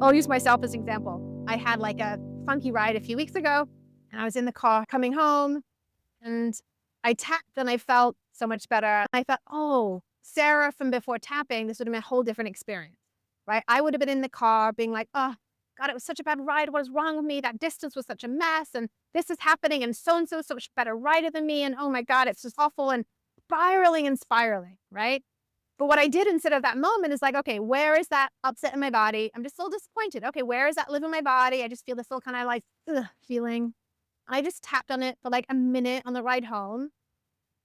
I'll use myself as an example. I had like a funky ride a few weeks ago, and I was in the car coming home, and I tapped and I felt so much better. I thought, oh, Sarah from before tapping, this would have been a whole different experience, right? I would have been in the car being like, oh, God, it was such a bad ride. What is wrong with me? That distance was such a mess. And this is happening. And so so much better rider than me. And oh my God, it's just awful. And spiraling, right? But what I did instead of that moment is like, okay, where is that upset in my body? I'm just so disappointed. Okay, where is that live in my body? I just feel this little kind of like feeling. I just tapped on it for like a minute on the ride home.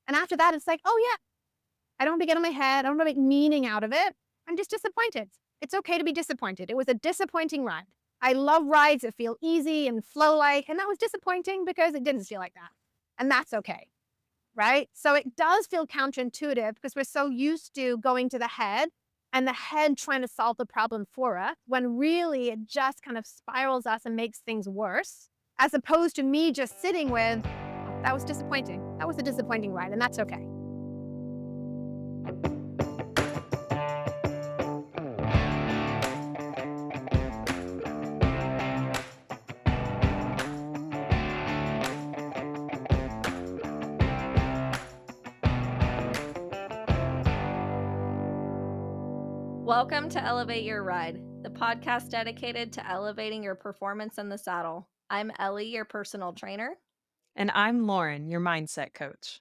And after that, it's like, oh yeah, I don't want to get in my head. I don't want to make meaning out of it. I'm just disappointed. It's okay to be disappointed. It was a disappointing ride. I love rides that feel easy and flow like, and that was disappointing because it didn't feel like that. And that's okay, right? So it does feel counterintuitive because we're so used to going to the head and the head trying to solve the problem for us when really it just kind of spirals us and makes things worse, as opposed to me just sitting with, "Oh, that was disappointing. That was a disappointing ride, and that's okay." Welcome to Elevate Your Ride, the podcast dedicated to elevating your performance in the saddle. I'm Ellie, your personal trainer. And I'm Lauren, your mindset coach.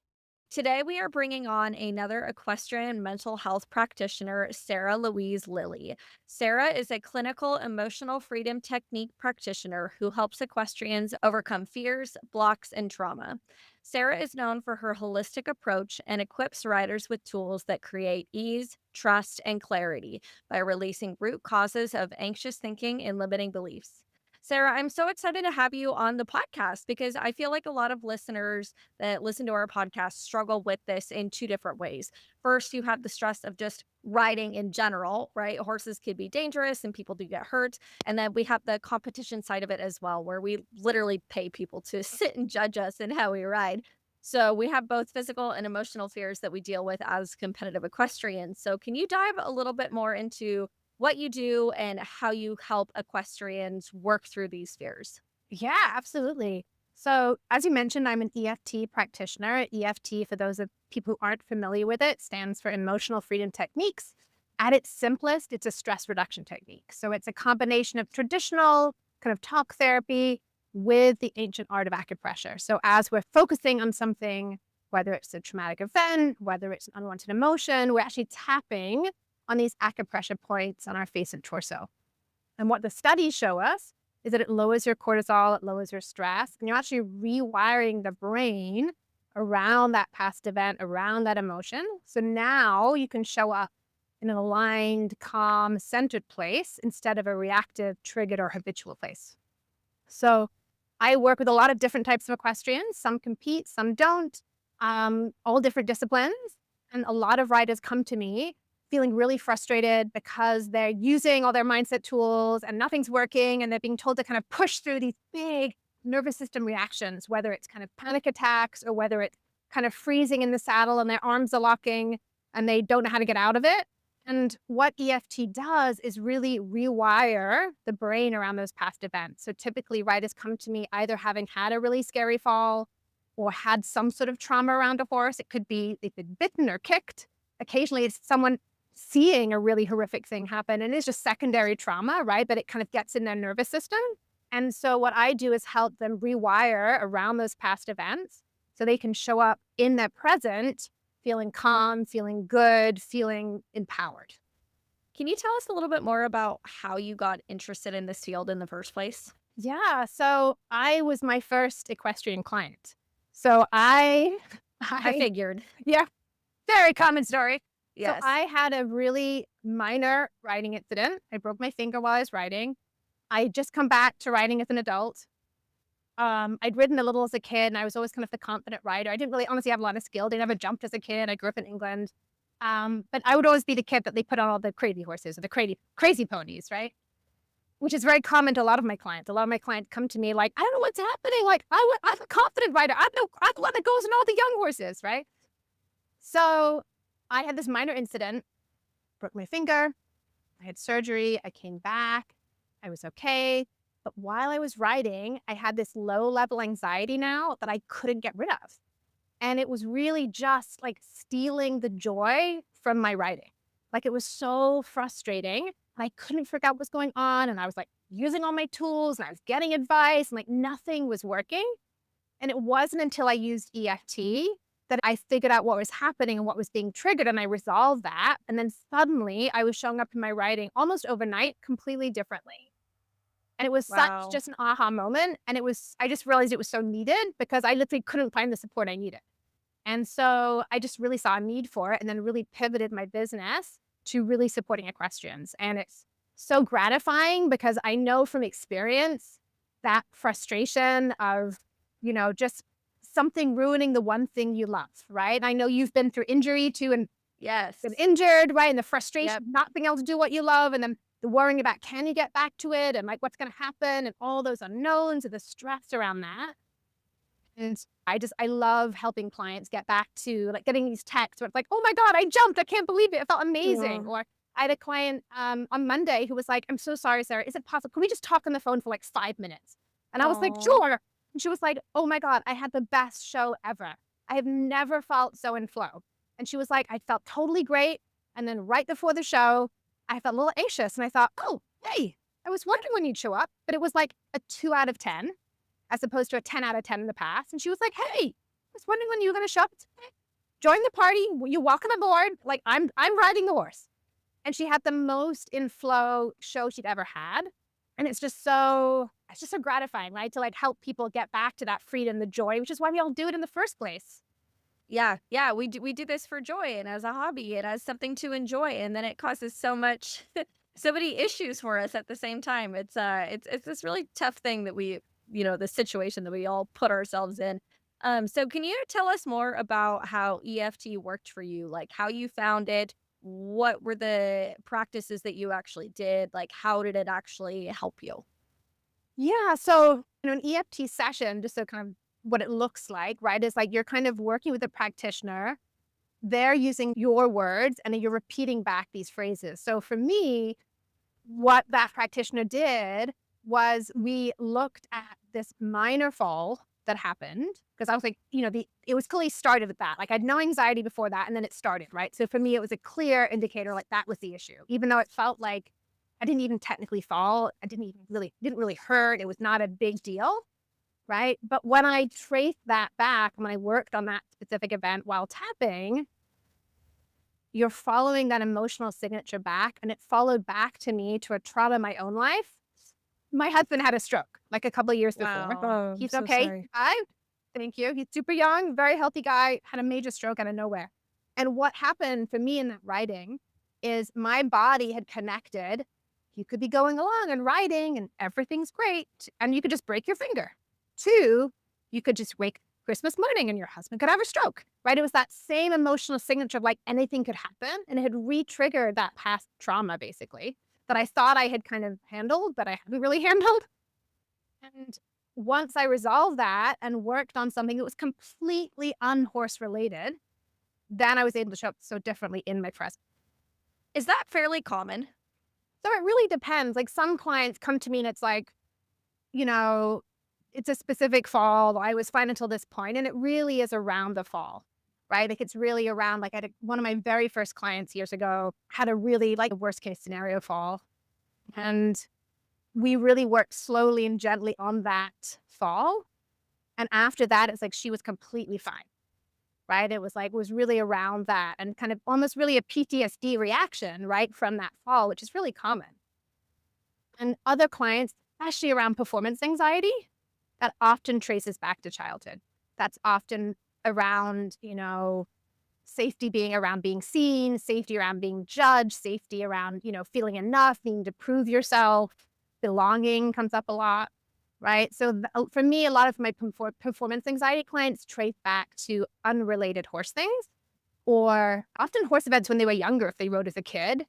Today, we are bringing on another equestrian mental health practitioner, Sarah Louise Lilley. Sarah is a clinical emotional freedom technique practitioner who helps equestrians overcome fears, blocks, and trauma. Sarah is known for her holistic approach and equips riders with tools that create ease, trust, and clarity by releasing root causes of anxious thinking and limiting beliefs. Sarah, I'm so excited to have you on the podcast because I feel like a lot of listeners that listen to our podcast struggle with this in two different ways. First, you have the stress of just riding in general, right? Horses could be dangerous and people do get hurt. And then we have the competition side of it as well, where we literally pay people to sit and judge us and how we ride. So we have both physical and emotional fears that we deal with as competitive equestrians. So can you dive a little bit more into what you do and how you help equestrians work through these fears? Yeah, absolutely. So, as you mentioned, I'm an EFT practitioner. EFT, for those of people who aren't familiar with it, stands for Emotional Freedom Techniques. At its simplest, it's a stress reduction technique. So, it's a combination of traditional kind of talk therapy with the ancient art of acupressure. So, as we're focusing on something, whether it's a traumatic event, whether it's an unwanted emotion, we're actually tapping on these acupressure points on our face and torso. And what the studies show us is that it lowers your cortisol, it lowers your stress, and you're actually rewiring the brain around that past event, around that emotion. So now you can show up in an aligned, calm, centered place instead of a reactive, triggered, or habitual place. So I work with a lot of different types of equestrians. Some compete, some don't, all different disciplines. And a lot of riders come to me feeling really frustrated because they're using all their mindset tools and nothing's working, and they're being told to kind of push through these big nervous system reactions, whether it's kind of panic attacks or whether it's kind of freezing in the saddle and their arms are locking and they don't know how to get out of it. And what EFT does is really rewire the brain around those past events. So typically riders come to me either having had a really scary fall or had some sort of trauma around a horse. It could be they've been bitten or kicked. Occasionally it's someone seeing a really horrific thing happen, and it's just secondary trauma, right? But it kind of gets in their nervous system. And so what I do is help them rewire around those past events so they can show up in their present feeling calm, feeling good, feeling empowered. Can you tell us a little bit more about how you got interested in this field in the first place? Yeah, so I was my first equestrian client. So I I I figured. yeah, very common story. So Yes. I had a really minor riding incident. I broke my finger while I was riding. I had just come back to riding as an adult. I'd ridden a little as a kid, and I was always kind of the confident rider. I didn't really honestly have a lot of skill. I never jumped as a kid. I grew up in England. But I would always be the kid that they put on all the crazy horses or the crazy ponies, right? Which is very common to a lot of my clients. A lot of my clients come to me like, I don't know what's happening. Like, I'm a confident rider. I'm the one that goes on all the young horses, right? So I had this minor incident, broke my finger. I had surgery. I came back. I was okay. But while I was riding, I had this low level anxiety now that I couldn't get rid of. And it was really just like stealing the joy from my writing. Like it was so frustrating. And I couldn't figure out what was going on. And I was like using all my tools and I was getting advice and like nothing was working. And it wasn't until I used EFT that I figured out what was happening and what was being triggered. And I resolved that. And then suddenly I was showing up in my writing almost overnight completely differently. And it was such Wow. just an aha moment. And I just realized it was so needed because I literally couldn't find the support I needed. And so I just really saw a need for it and then really pivoted my business to really supporting equestrians. And it's so gratifying because I know from experience that frustration of, just something ruining the one thing you love, right? I know you've been through injury too and been Yes. injured, right? And the frustration Yep. of not being able to do what you love and then the worrying about can you get back to it and like what's going to happen and all those unknowns and the stress around that. And I love helping clients get back to like getting these texts where it's like, oh my God, I jumped. I can't believe it. It felt amazing. Yeah. Or I had a client on Monday who was like, I'm so sorry, Sarah. Is it possible? Can we just talk on the phone for like 5 minutes? And I was like, Oh. sure. And she was like, oh my God, I had the best show ever. I have never felt so in flow. And she was like, I felt totally great. And then right before the show, I felt a little anxious. And I thought, oh, hey, I was wondering when you'd show up, but it was like a 2 out of 10 as opposed to a 10 out of 10 in the past. And she was like, hey, I was wondering when you were going to show up. Join the party. You're welcome aboard. Like I'm riding the horse. And she had the most in flow show she'd ever had. And it's just so gratifying, right? To like help people get back to that freedom, the joy, which is why we all do it in the first place. Yeah, yeah, we do this for joy and as a hobby and as something to enjoy, and then it causes so much so many issues for us at the same time. It's this really tough thing that the situation that we all put ourselves in. So can you tell us more about how EFT worked for you? Like how you found it? What were the practices that you actually did? Like how did it actually help you? Yeah. So, an EFT session, just so kind of what it looks like, right, is like you're kind of working with a practitioner. They're using your words and then you're repeating back these phrases. So for me, what that practitioner did was we looked at this minor fall that happened because I was like, it was clearly started at that. Like I had no anxiety before that, and then it started, right? So for me, it was a clear indicator like that was the issue, even though it felt like I didn't even technically fall. I didn't really hurt. It was not a big deal, right? But when I traced that back, when I worked on that specific event while tapping, you're following that emotional signature back, and it followed back to me to a trauma in my own life. My husband had a stroke like a couple of years before. Wow. Oh, I'm He's so okay. sorry. Thank you. He's super young, very healthy guy, had a major stroke out of nowhere. And what happened for me in that writing is my body had connected. You could be going along and riding and everything's great. And you could just break your finger. Two, you could just wake Christmas morning and your husband could have a stroke, right? It was that same emotional signature of like anything could happen. And it had re-triggered that past trauma, basically, that I thought I had kind of handled, but I hadn't really handled. And once I resolved that and worked on something that was completely unhorse related, then I was able to show up so differently in my present. Is that fairly common? So it really depends. Like some clients come to me and it's like, you know, it's a specific fall. I was fine until this point, and it really is around the fall, right? Like it's really around like one of my very first clients years ago had a really like worst case scenario fall. And we really worked slowly and gently on that fall. And after that, it's like she was completely fine, right? It was really around that and kind of almost really a PTSD reaction, right, from that fall, which is really common. And other clients, especially around performance anxiety, that often traces back to childhood. That's often around, safety being around being seen, safety around being judged, safety around, feeling enough, needing to prove yourself, belonging comes up a lot, right? So for me, a lot of my performance anxiety clients trace back to unrelated horse things or often horse events when they were younger, if they rode as a kid.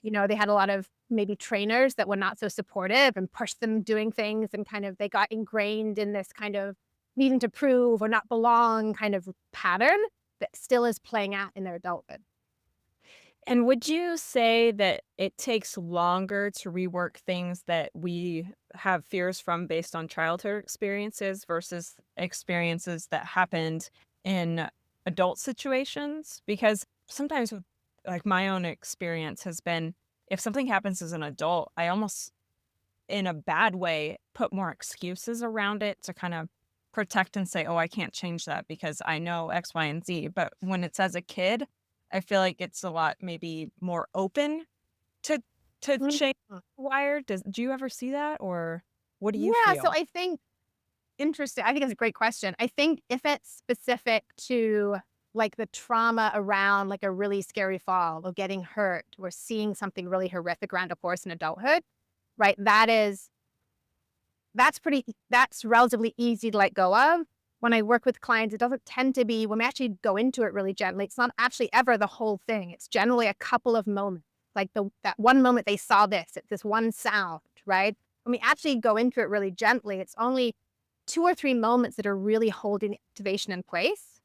They had a lot of maybe trainers that were not so supportive and pushed them doing things and kind of they got ingrained in this kind of needing to prove or not belong kind of pattern that still is playing out in their adulthood. And would you say that it takes longer to rework things that we have fears from based on childhood experiences versus experiences that happened in adult situations? Because sometimes, like my own experience has been, if something happens as an adult, I almost, in a bad way, put more excuses around it to kind of protect and say, oh, I can't change that because I know X, Y, and Z. But when it's as a kid, I feel like it's a lot maybe more open to Mhm. change wired. Do you ever see that, or what do you Yeah, so feel? I think interesting. I think it's a great question. I think if it's specific to like the trauma around like a really scary fall or getting hurt or seeing something really horrific around a horse in adulthood, right? That's relatively easy to let go of. When I work with clients, it doesn't tend to be when we actually go into it really gently. It's not actually ever the whole thing. It's generally a couple of moments, like that one moment they saw this, it's this one sound, right? When we actually go into it really gently, it's only 2 or 3 moments that are really holding activation in place,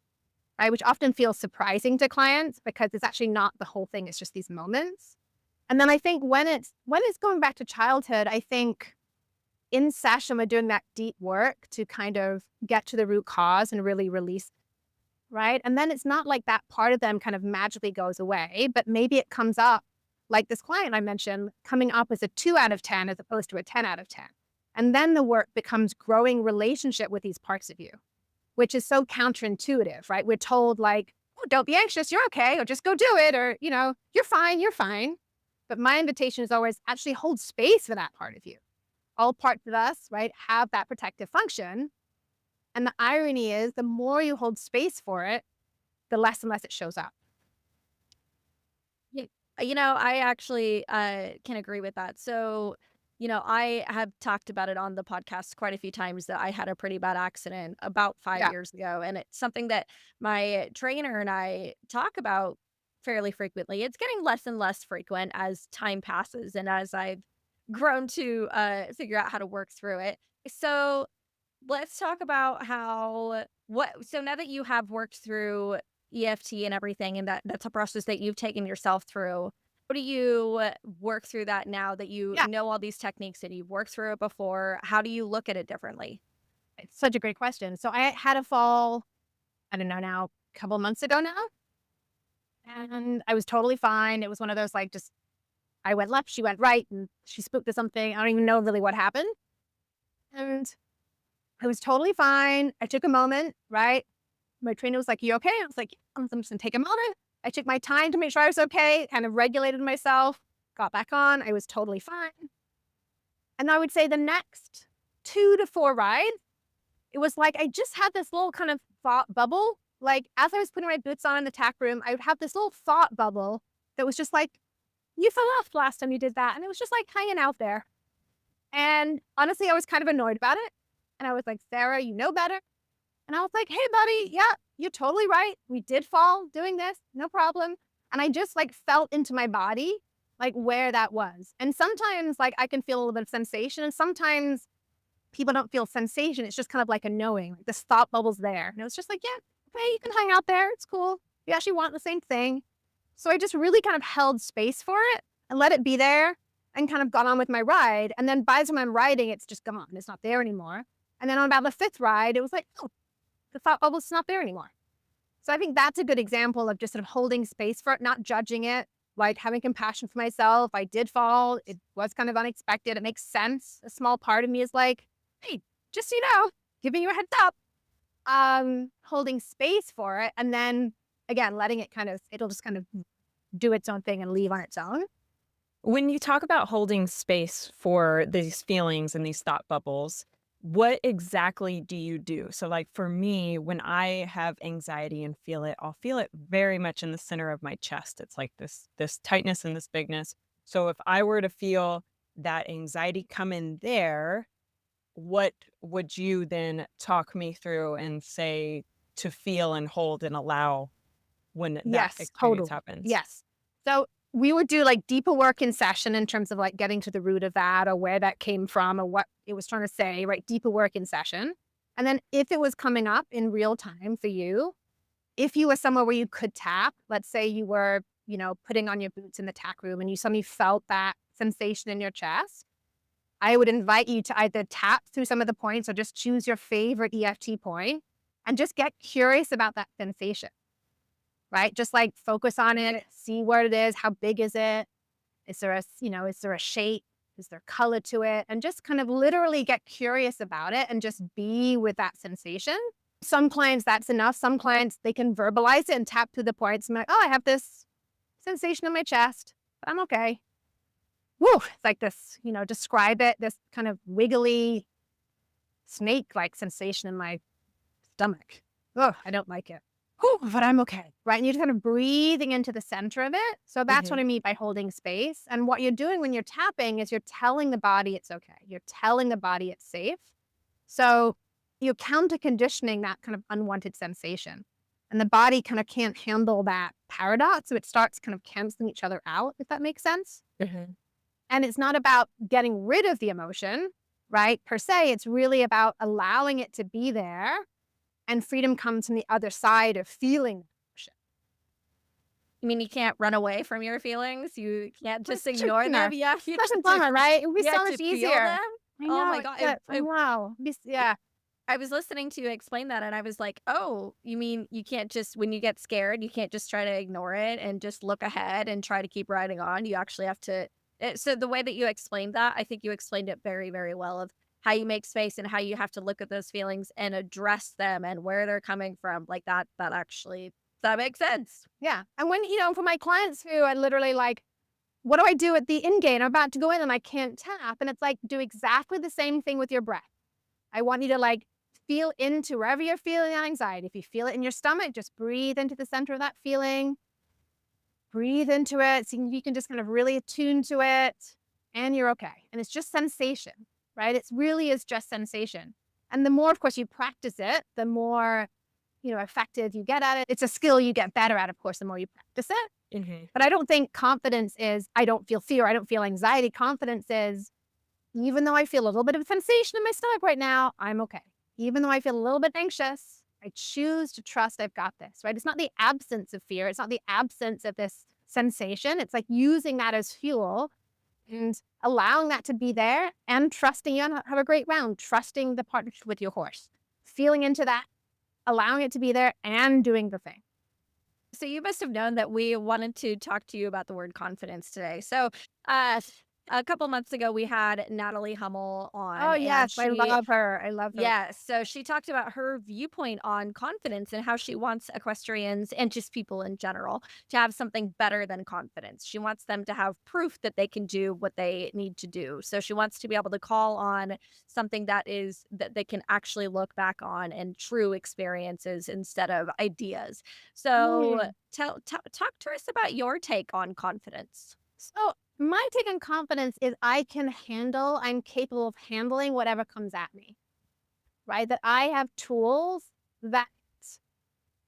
right? Which often feels surprising to clients because it's actually not the whole thing. It's just these moments. And then I think when it's going back to childhood, I think in session, we're doing that deep work to kind of get to the root cause and really release, right? And then it's not like that part of them kind of magically goes away, but maybe it comes up like this client I mentioned, coming up as a 2 out of 10 as opposed to a 10 out of 10. And then the work becomes growing relationship with these parts of you, which is so counterintuitive, right? We're told like, oh, don't be anxious, you're okay, or just go do it, or, you're fine, you're fine. But my invitation is always actually hold space for that part of you. All parts of us, right, have that protective function. And the irony is the more you hold space for it, the less and less it shows up. Yeah, I actually, can agree with that. So, I have talked about it on the podcast quite a few times that I had a pretty bad accident about 5 Yeah. years ago, and it's something that my trainer and I talk about fairly frequently. It's getting less and less frequent as time passes and as I've grown to, figure out how to work through it. So, let's talk about so now that you have worked through EFT and everything, and that's a process that you've taken yourself through. How do you work through that now that you Yeah. know all these techniques and you've worked through it before? How do you look at it differently? It's such a great question. So I had a fall, I don't know now, a couple months ago now. And I was totally fine. It was one of those like just I went left, she went right, and she spooked to something. I don't even know really what happened. And I was totally fine. I took a moment, right? My trainer was like, "You okay?" I was like, "I'm just gonna take a moment." I took my time to make sure I was okay, kind of regulated myself, got back on. I was totally fine. And I would say the next 2 to 4 rides, it was like I just had this little kind of thought bubble. Like as I was putting my boots on in the tack room, I would have this little thought bubble that was just like, "You fell off last time you did that." And it was just like hanging out there. And honestly, I was kind of annoyed about it. And I was like, "Sarah, you know better." And I was like, "Hey, buddy, yeah, you're totally right. We did fall doing this, no problem." And I just like felt into my body, like where that was. And sometimes like I can feel a little bit of sensation, and sometimes people don't feel sensation. It's just kind of like a knowing, like this thought bubble's there. And it was just like, yeah, okay, you can hang out there. It's cool. You actually want the same thing. So I just really kind of held space for it and let it be there and kind of got on with my ride. And then by the time I'm riding, it's just gone. It's not there anymore. And then on about the fifth ride, it was like, oh, the thought bubble's not there anymore. So I think that's a good example of just sort of holding space for it, not judging it, like having compassion for myself. I did fall. It was kind of unexpected. It makes sense. A small part of me is like, hey, just so you know, giving you a heads up, holding space for it. And then again, letting it it'll just kind of do its own thing and leave on its own. When you talk about holding space for these feelings and these thought bubbles, what exactly do you do? So, like for me, when I have anxiety and feel it, I'll feel it very much in the center of my chest. It's like this tightness and this bigness. So, if I were to feel that anxiety come in there, what would you then talk me through and say to feel and hold and allow when that Yes, experience totally. happens? Yes. So we would do like deeper work in session in terms of like getting to the root of that or where that came from or what it was trying to say, right? Deeper work in session. And then if it was coming up in real time for you, if you were somewhere where you could tap, let's say you were, putting on your boots in the tack room and you suddenly felt that sensation in your chest, I would invite you to either tap through some of the points or just choose your favorite EFT point and just get curious about that sensation, right? Just like focus on it, see what it is, how big is it? Is there a shape? Is there color to it? And just kind of literally get curious about it and just be with that sensation. Some clients, that's enough. Some clients, they can verbalize it and tap through the points and be like, oh, I have this sensation in my chest, but I'm okay. Woo, it's like this, describe it, this kind of wiggly snake-like sensation in my stomach. Oh, I don't like it. Whew, but I'm okay, right? And you're just kind of breathing into the center of it. So that's what I mean by holding space. And what you're doing when you're tapping is you're telling the body it's okay. You're telling the body it's safe. So you're counter conditioning that kind of unwanted sensation. And the body kind of can't handle that paradox. So it starts kind of canceling each other out, if that makes sense. And it's not about getting rid of the emotion, right? Per se, it's really about allowing it to be there. And freedom comes from the other side of feeling emotion. You mean you can't run away from your feelings? You can't just ignore them? Yeah. It's such a bummer, right? It would be You so have to much feel easier. them? I know, Oh my God. wow. Yeah. I was listening to you explain that and I was like, oh, you mean you can't just, when you get scared, you can't just try to ignore it and just look ahead and try to keep riding on. You actually have to. So the way that you explained that, I think you explained it very, very well of how you make space and how you have to look at those feelings and address them and where they're coming from. Like that makes sense. Yeah. And when, for my clients who are literally like, what do I do at the in gate? I'm about to go in and I can't tap. And it's like, do exactly the same thing with your breath. I want you to like feel into wherever you're feeling that anxiety. If you feel it in your stomach, just breathe into the center of that feeling. Breathe into it. So you can just kind of really attune to it and you're okay. And it's just sensation, right? It really is just sensation. And the more, of course, you practice it, the more, effective you get at it. It's a skill you get better at, of course, the more you practice it. But I don't think confidence is, I don't feel fear, I don't feel anxiety. Confidence is, even though I feel a little bit of sensation in my stomach right now, I'm okay. Even though I feel a little bit anxious, I choose to trust I've got this, right? It's not the absence of fear. It's not the absence of this sensation. It's like using that as fuel and allowing that to be there and trusting you have a great round, trusting the partnership with your horse, feeling into that, allowing it to be there and doing the thing. So you must have known that we wanted to talk to you about the word confidence today. So a couple months ago, we had Natalie Hummel on. Oh, yes. I love her. I love her. Yeah. So she talked about her viewpoint on confidence and how she wants equestrians and just people in general to have something better than confidence. She wants them to have proof that they can do what they need to do. So she wants to be able to call on something that they can actually look back on and true experiences instead of ideas. So talk to us about your take on confidence. So my take on confidence is I'm capable of handling whatever comes at me, right? That I have tools that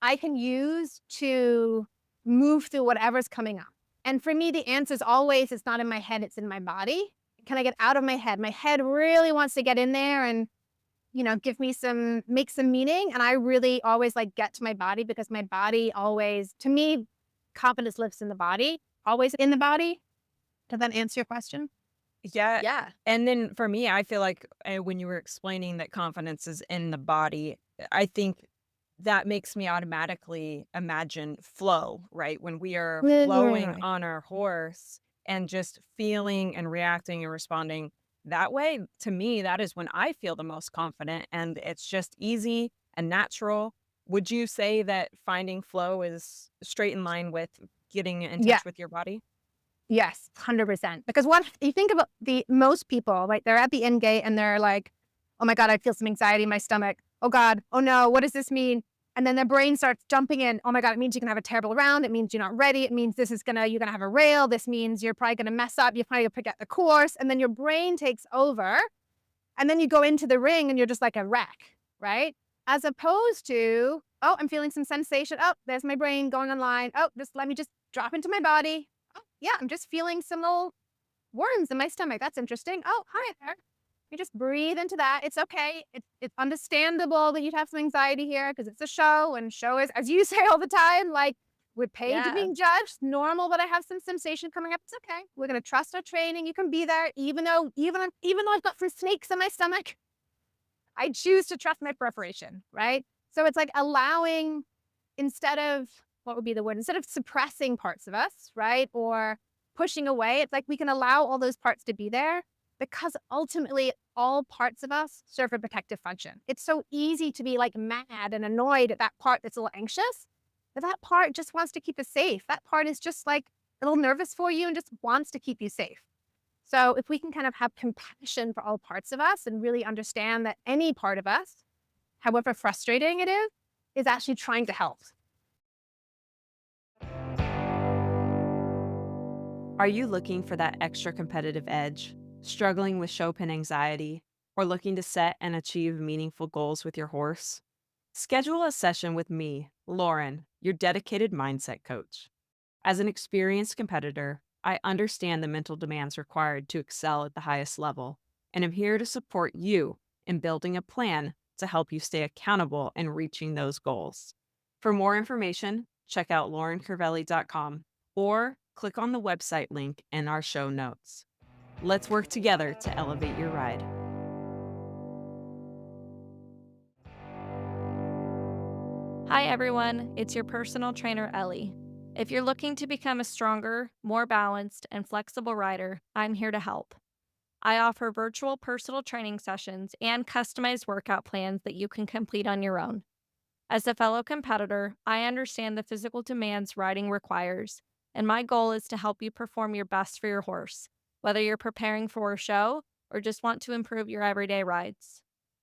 I can use to move through whatever's coming up. And for me, the answer is always, it's not in my head, it's in my body. Can I get out of my head? My head really wants to get in there and, make some meaning. And I really always get to my body because my body always, to me, confidence lives in the body, always in the body. Does that answer your question? Yeah. Yeah. And then for me, I feel like when you were explaining that confidence is in the body, I think that makes me automatically imagine flow, right? When we are flowing on our horse and just feeling and reacting and responding that way, to me, that is when I feel the most confident and it's just easy and natural. Would you say that finding flow is straight in line with getting in touch with your body? Yes, 100%. Because what you think about most people, right? They're at the end gate and they're like, oh my God, I feel some anxiety in my stomach. Oh God, oh no, what does this mean? And then their brain starts jumping in. Oh my God, it means you can have a terrible round. It means you're not ready. It means you're gonna have a rail. This means you're probably gonna mess up. You're probably gonna forget the course. And then your brain takes over. And then you go into the ring and you're just like a wreck, right? As opposed to, oh, I'm feeling some sensation. Oh, there's my brain going online. Oh, let me just drop into my body. Oh, yeah, I'm just feeling some little worms in my stomach. That's interesting. Oh, hi there. You just breathe into that. It's okay. It's understandable that you'd have some anxiety here because it's a show, and show is, as you say all the time, We're paid to Yeah. being judged. Normal, but I have some sensation coming up. It's okay. We're gonna trust our training. You can be there, even though I've got some snakes in my stomach. I choose to trust my preparation, right? So it's like allowing, instead of, what would be the word? Instead of suppressing parts of us, right? Or pushing away, it's like we can allow all those parts to be there, because ultimately all parts of us serve a protective function. It's so easy to be like mad and annoyed at that part that's a little anxious, but that part just wants to keep us safe. That part is just like a little nervous for you and just wants to keep you safe. So if we can kind of have compassion for all parts of us and really understand that any part of us, however frustrating it is actually trying to help. Are you looking for that extra competitive edge, struggling with show pin anxiety, or looking to set and achieve meaningful goals with your horse? Schedule a session with me, Lauren, your dedicated mindset coach. As an experienced competitor, I understand the mental demands required to excel at the highest level, and am here to support you in building a plan to help you stay accountable and reaching those goals. For more information, check out laurencervelli.com or click on the website link in our show notes. Let's work together to elevate your ride. Hi, everyone. It's your personal trainer, Ellie. If you're looking to become a stronger, more balanced, and flexible rider, I'm here to help. I offer virtual personal training sessions and customized workout plans that you can complete on your own. As a fellow competitor, I understand the physical demands riding requires, and my goal is to help you perform your best for your horse, whether you're preparing for a show or just want to improve your everyday rides.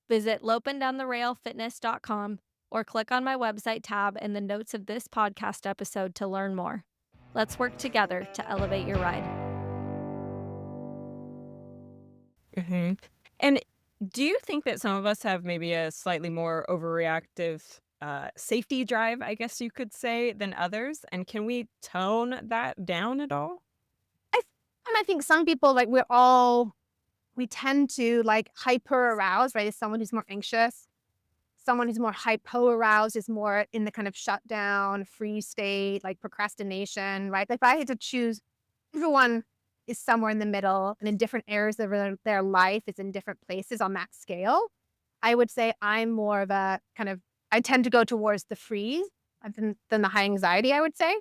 Visit lopindowntherailfitness.com or click on my website tab in the notes of this podcast episode to learn more. Let's work together to elevate your ride. And do you think that some of us have maybe a slightly more overreactive safety drive, I guess you could say, than others? And can we tone that down at all? I think some people, like, we tend to like hyper arouse, right? As someone who's more anxious, someone who's more hypo aroused is more in the kind of shutdown, free state, like procrastination, right? Like if I had to choose, everyone is somewhere in the middle and in different areas of their life is in different places on that scale. I would say I'm more of a kind of, I tend to go towards the freeze than the high anxiety, I would say.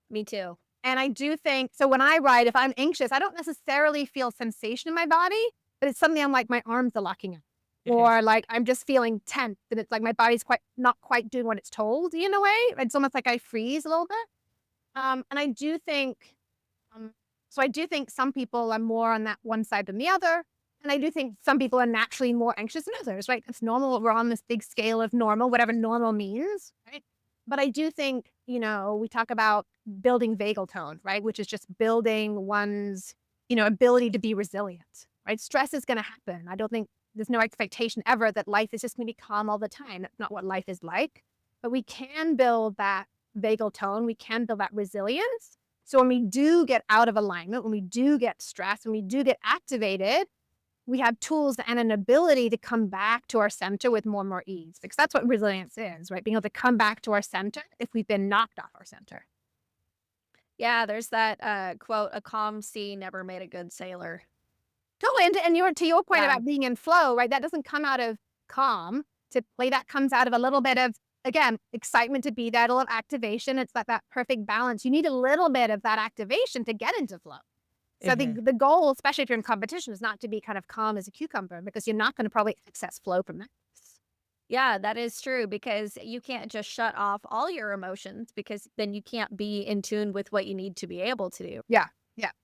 Me too. And I do think, so when I ride, if I'm anxious, I don't necessarily feel sensation in my body, but it's something I'm like, my arms are locking up. Or like, I'm just feeling tense and it's like my body's not quite doing what it's told in a way. It's almost like I freeze a little bit. And I do think, I do think some people are more on that one side than the other. And I do think some people are naturally more anxious than others, right? It's normal. We're on this big scale of normal, whatever normal means, right? But I do think, we talk about building vagal tone, right? Which is just building one's, ability to be resilient, right? Stress is going to happen. I don't think there's no expectation ever that life is just going to be calm all the time. That's not what life is like. But we can build that vagal tone. We can build that resilience. So when we do get out of alignment, when we do get stressed, when we do get activated, we have tools and an ability to come back to our center with more and more ease. Because that's what resilience is, right? Being able to come back to our center if we've been knocked off our center. Yeah, there's that quote, a calm sea never made a good sailor. Totally. And to your point Yeah. about being in flow, right? That doesn't come out of calm to play. That comes out of a little bit of, again, excitement to be there, a little activation. It's like that perfect balance. You need a little bit of that activation to get into flow. So the goal, especially if you're in competition, is not to be kind of calm as a cucumber, because you're not going to probably access flow from that. Yeah, that is true, because you can't just shut off all your emotions, because then you can't be in tune with what you need to be able to do. Yeah,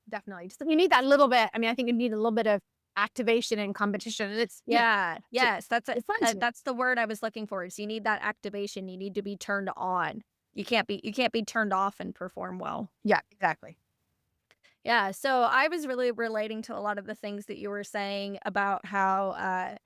definitely. Just, you need that little bit. I mean, I think you need a little bit of activation in competition. And it's Yes, that's it's fun to- that's the word I was looking for. Is you need that activation. You need to be turned on. You can't be turned off and perform well. Yeah, exactly. Yeah, so I was really relating to a lot of the things that you were saying about how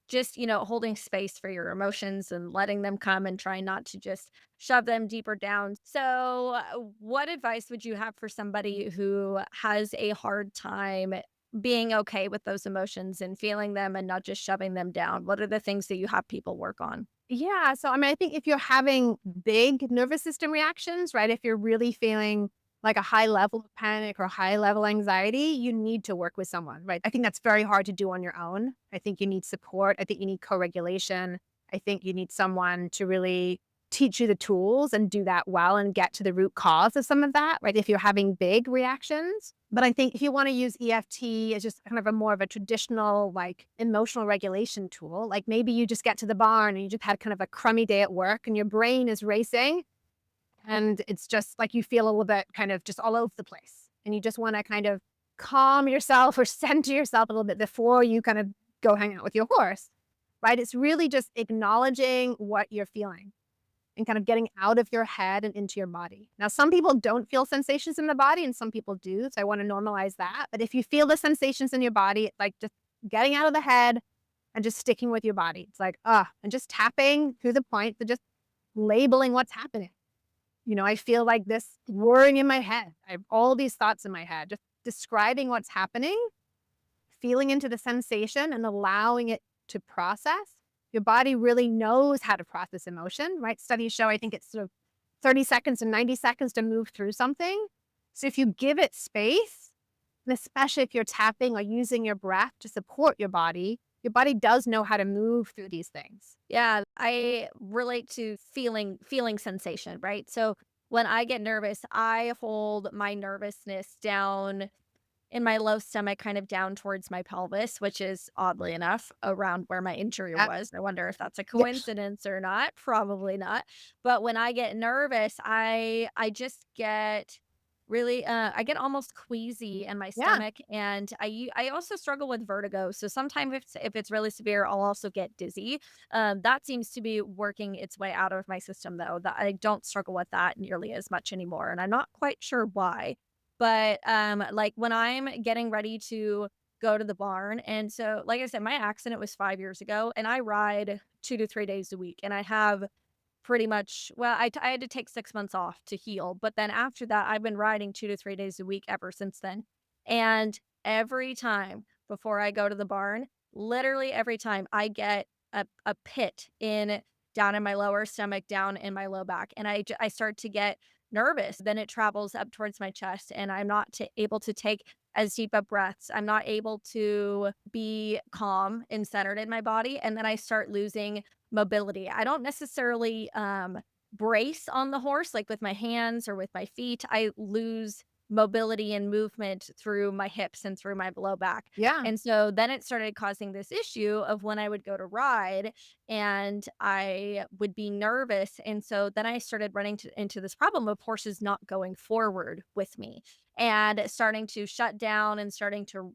just, holding space for your emotions and letting them come and trying not to just shove them deeper down. So, what advice would you have for somebody who has a hard time being okay with those emotions and feeling them and not just shoving them down? What are the things that you have people work on? Yeah. So, I mean, I think if you're having big nervous system reactions, right? If you're really feeling like a high level of panic or high level anxiety, you need to work with someone, right? I think that's very hard to do on your own. I think you need support. I think you need co regulation. I think you need someone to really teach you the tools and do that well and get to the root cause of some of that, right? If you're having big reactions. But I think if you want to use EFT as just kind of a more of a traditional, like emotional regulation tool, like maybe you just get to the barn and you just had kind of a crummy day at work and your brain is racing and it's just like you feel a little bit kind of just all over the place. And you just want to kind of calm yourself or center yourself a little bit before you kind of go hang out with your horse, right? It's really just acknowledging what you're feeling and kind of getting out of your head and into your body. Now, some people don't feel sensations in the body and some people do. So I want to normalize that. But if you feel the sensations in your body, it's like just getting out of the head and just sticking with your body. It's like, and just tapping through the point to just labeling what's happening. I feel like this whirring in my head. I have all these thoughts in my head, just describing what's happening, feeling into the sensation and allowing it to process. Your body really knows how to process emotion, right? Studies show, I think it's sort of 30 seconds and 90 seconds to move through something. So if you give it space, and especially if you're tapping or using your breath to support your body does know how to move through these things. Yeah, I relate to feeling sensation, right? So when I get nervous, I hold my nervousness down in my low stomach, kind of down towards my pelvis, which is oddly enough around where my injury Yeah. was. I wonder if that's a Yeah. coincidence or not. Probably not. But when I get nervous, I just get really I get almost queasy in my Yeah. stomach, and I also struggle with vertigo. So sometimes if it's really severe, I'll also get dizzy. That seems to be working its way out of my system though. That I don't struggle with that nearly as much anymore, and I'm not quite sure why. But, like, when I'm getting ready to go to the barn and so, like I said, my accident was 5 years ago, and I ride 2 to 3 days a week, and I have pretty much well, I had to take 6 months off to heal, but then after that, I've been riding 2 to 3 days a week ever since then, and every time before I go to the barn, literally every time, I get a pit in down in my lower stomach, down in my low back, and I start to get nervous. Then it travels up towards my chest, and I'm not able to take as deep of breaths. I'm not able to be calm and centered in my body. And then I start losing mobility. I don't necessarily brace on the horse like with my hands or with my feet. I lose mobility and movement through my hips and through my low back. Yeah. And so then it started causing this issue of when I would go to ride and I would be nervous. And so then I started running into this problem of horses not going forward with me and starting to shut down and starting to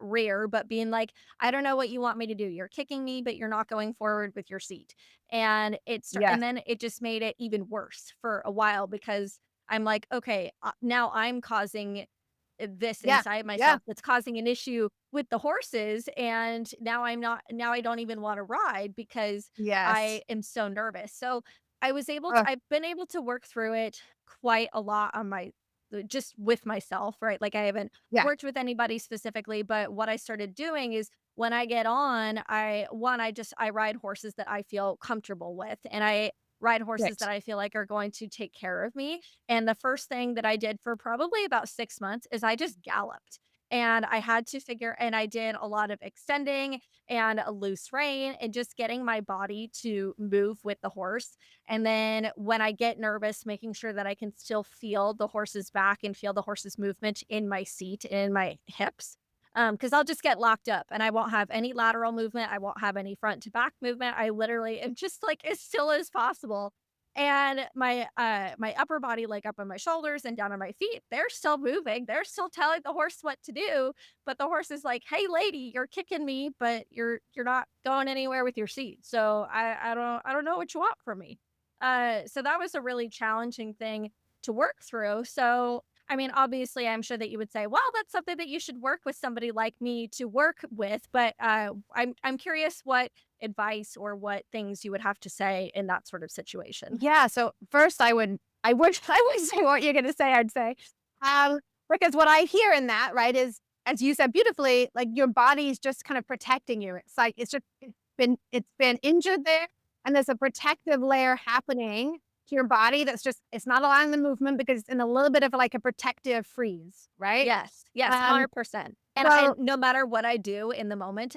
rear, but being like, I don't know what you want me to do. You're kicking me, but you're not going forward with your seat. And Yes. then it just made it even worse for a while because I'm like, okay, now I'm causing this Yeah. inside Yeah. myself that's causing an issue with the horses. And now I don't even want to ride because Yes. I am so nervous. So Uh, I've been able to work through it quite a lot on just with myself, right? Like I haven't yeah. worked with anybody specifically, but what I started doing is when I get on, I ride horses that I feel comfortable with and I ride horses Right. that I feel like are going to take care of me. And the first thing that I did for probably about 6 months is I just galloped. And I did a lot of extending and a loose rein and just getting my body to move with the horse. And then when I get nervous, making sure that I can still feel the horse's back and feel the horse's movement in my seat, in my hips. Because I'll just get locked up and I won't have any lateral movement. I won't have any front to back movement. I literally am just like as still as possible. And my upper body, like up on my shoulders and down on my feet, they're still moving. They're still telling the horse what to do. But the horse is like, hey lady, you're kicking me, but you're not going anywhere with your seat. So I don't know what you want from me. So that was a really challenging thing to work through. So I mean, obviously, I'm sure that you would say, "Well, that's something that you should work with somebody like me to work with." But I'm curious what advice or what things you would have to say in that sort of situation. Yeah. So first I would say what you're gonna say, I'd say. Because what I hear in that, right, is as you said beautifully, like your body's just kind of protecting you. It's like it's been injured there. and there's a protective layer happening to your body that's just, it's not allowing the movement because it's in a little bit of like a protective freeze, right? Yes. Yes. Um, 100%. And so no matter what I do in the moment,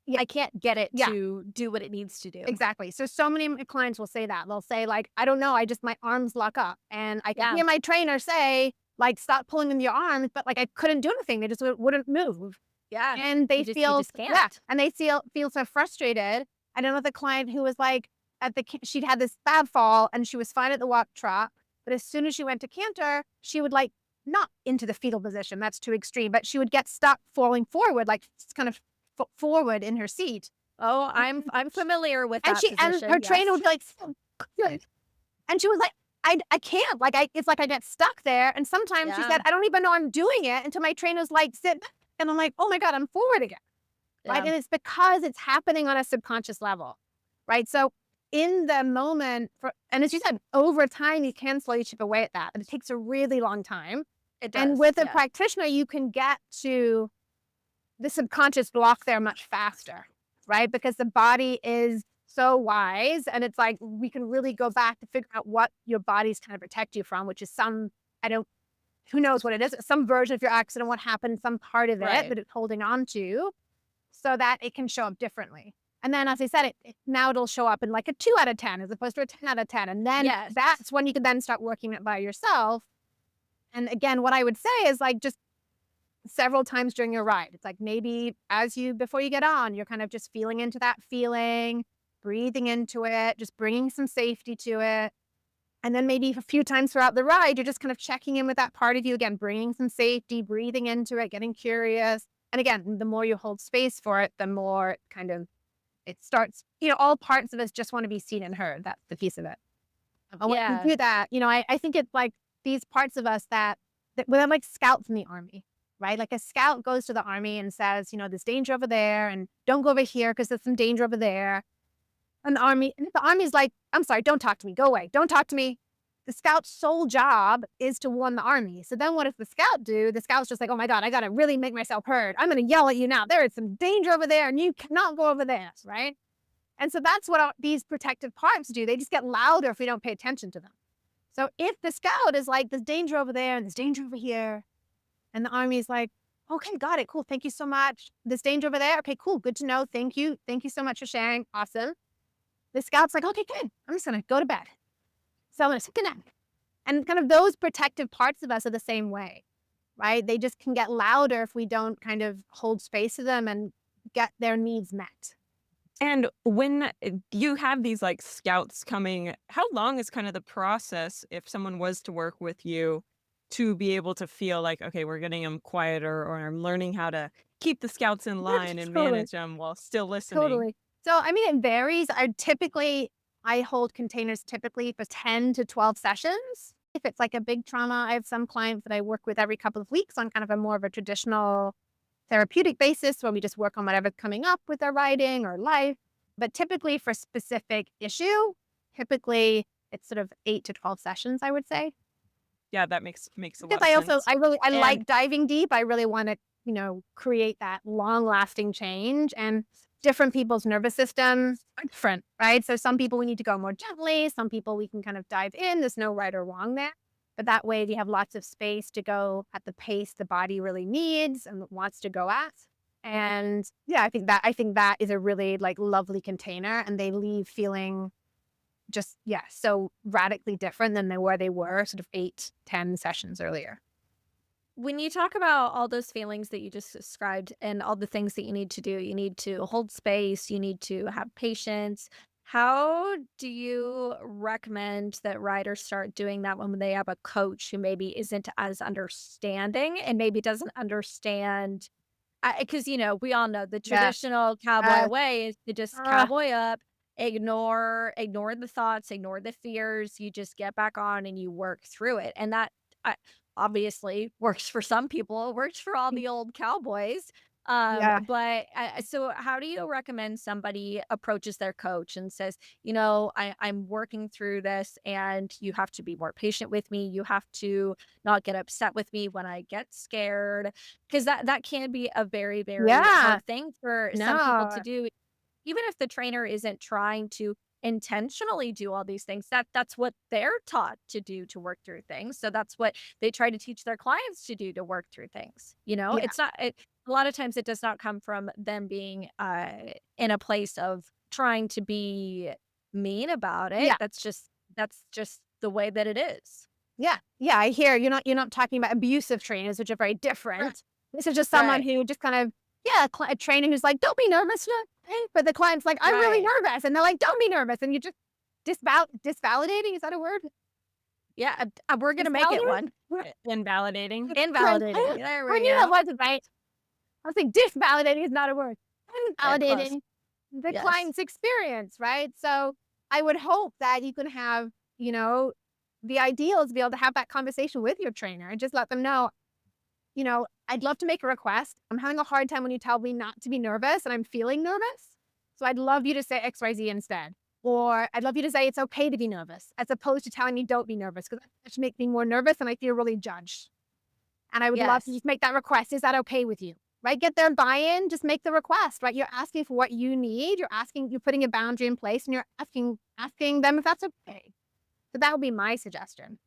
yeah, I can't get it yeah, to do what it needs to do. exactly. So many of my clients will say that. They'll say like, I don't know, I just, my arms lock up, and I can Yeah. hear my trainer say like, stop pulling in your arms, but like I couldn't do anything. They just wouldn't move. Yeah. And they You feel, just can't. and they feel so frustrated. I know the client who was like she'd had this bad fall and she was fine at the walk trot, but as soon as she went to canter, she would like, not into the fetal position, that's too extreme, but she would get stuck falling forward, like kind of forward in her seat. Oh, I'm familiar with And that and position. her trainer would Yes. be like, "So good." And she was like, I can't, like it's like I get stuck there. And sometimes she Yeah. said, I don't even know I'm doing it until my trainer's like, sit. And I'm like, oh my God, I'm forward again. Right. Yeah. And it's because it's happening on a subconscious level. Right. So in the moment, and as you said, over time, you can slowly chip away at that. But it takes a really long time. It And does. with a Yeah. practitioner, you can get to the subconscious block there much faster. Right. Because the body is so wise. And it's like we can really go back to figure out what your body's trying to protect you from, which is who knows what it is, some version of your accident, what happened, some part of it Right. that it's holding on to, so that it can show up differently. And then, as I said, now it'll show up in like a 2 out of 10 as opposed to a 10 out of 10. And then Yes. that's when you can then start working it by yourself. And again, what I would say is like just several times during your ride. It's like maybe before you get on, you're kind of just feeling into that feeling, breathing into it, just bringing some safety to it. And then maybe a few times throughout the ride, you're just kind of checking in with that part of you again, bringing some safety, breathing into it, getting curious. And again, the more you hold space for it, the more kind of it starts, all parts of us just want to be seen and heard. That's the piece of it. And when Yeah. you do that, I think it's like these parts of us that we're like scouts in the army, right? Like a scout goes to the army and says, there's danger over there and don't go over here because there's some danger over there. And the army's like, I'm sorry, don't talk to me. Go away. Don't talk to me. The scout's sole job is to warn the army. So then what does the scout do? The scout's just like, oh my God, I got to really make myself heard. I'm going to yell at you now. There is some danger over there and you cannot go over there, right? And so that's what these protective parts do. They just get louder if we don't pay attention to them. So if the scout is like, there's danger over there and there's danger over here, and the army's like, okay, got it. Cool. Thank you so much. There's danger over there. Okay, cool. Good to know. Thank you. Thank you so much for sharing. Awesome. The scout's like, okay, good. I'm just going to go to bed. So I'm going to take a nap. And kind of those protective parts of us are the same way, right? They just can get louder if we don't kind of hold space to them and get their needs met. And when you have these like scouts coming, how long is kind of the process if someone was to work with you to be able to feel like, okay, we're getting them quieter, or I'm learning how to keep the scouts in line and Totally. manage them while still listening? Totally. So, I mean, it varies. I hold containers typically for 10 to 12 sessions. If it's like a big trauma, I have some clients that I work with every couple of weeks on kind of a more of a traditional therapeutic basis where we just work on whatever's coming up with their writing or life. But typically for specific issue, it's sort of 8 to 12 sessions, I would say. Yeah, that makes a lot Because of I also, sense. I And like diving deep. I really want to, create that long lasting change, and different people's nervous systems are different, right? So some people we need to go more gently. Some people we can kind of dive in. There's no right or wrong there. But that way you have lots of space to go at the pace the body really needs and wants to go at. And yeah, I think that is a really like lovely container, and they leave feeling just, so radically different than they were sort of 8, 10 sessions earlier. When you talk about all those feelings that you just described and all the things that you need to do, you need to hold space, you need to have patience. How do you recommend that riders start doing that when they have a coach who maybe isn't as understanding and maybe doesn't understand? Because, we all know the Yes. traditional cowboy way is to just Uh, cowboy up, ignore the thoughts, ignore the fears. You just get back on and you work through it. And that uh, obviously works for some people. It works for all the old cowboys. yeah. But so how do you recommend somebody approaches their coach and says, I'm working through this and you have to be more patient with me. You have to not get upset with me when I get scared. Because that can be a very, very Yeah. hard thing for some people to No. do. even if the trainer isn't trying to intentionally do all these things, that's what they're taught to do to work through things. So that's what they try to teach their clients to do to work through things. Yeah. It's not a lot of times it does not come from them being in a place of trying to be mean about it. Yeah. That's just the way that it is. Yeah. Yeah. I hear you're not talking about abusive trainers, which are very Right. different. This is just someone Right. who just kind of, yeah, a trainer who's like, don't be nervous. But the client's like, I'm really Right. nervous. And they're like, don't be nervous. And you just disvalidating. Is that a word? Yeah, we're gonna make it Disvalidating? one. Invalidating. Invalidating. There I we knew that go. wasn't right. I was like, disvalidating is not a word. Yeah, close. Invalidating the Yes. client's experience, right? So I would hope that you can have, you know, the ideal is to be able to have that conversation with your trainer and just let them know, I'd love to make a request. I'm having a hard time when you tell me not to be nervous and I'm feeling nervous. So I'd love you to say XYZ instead. Or I'd love you to say it's okay to be nervous as opposed to telling me don't be nervous because that should make me more nervous and I feel really judged. And I would love to Yes. just make that request. Is that okay with you? Right? Get their buy-in, just make the request, right? You're asking for what you need. You're putting a boundary in place and you're asking them if that's okay. So that would be my suggestion.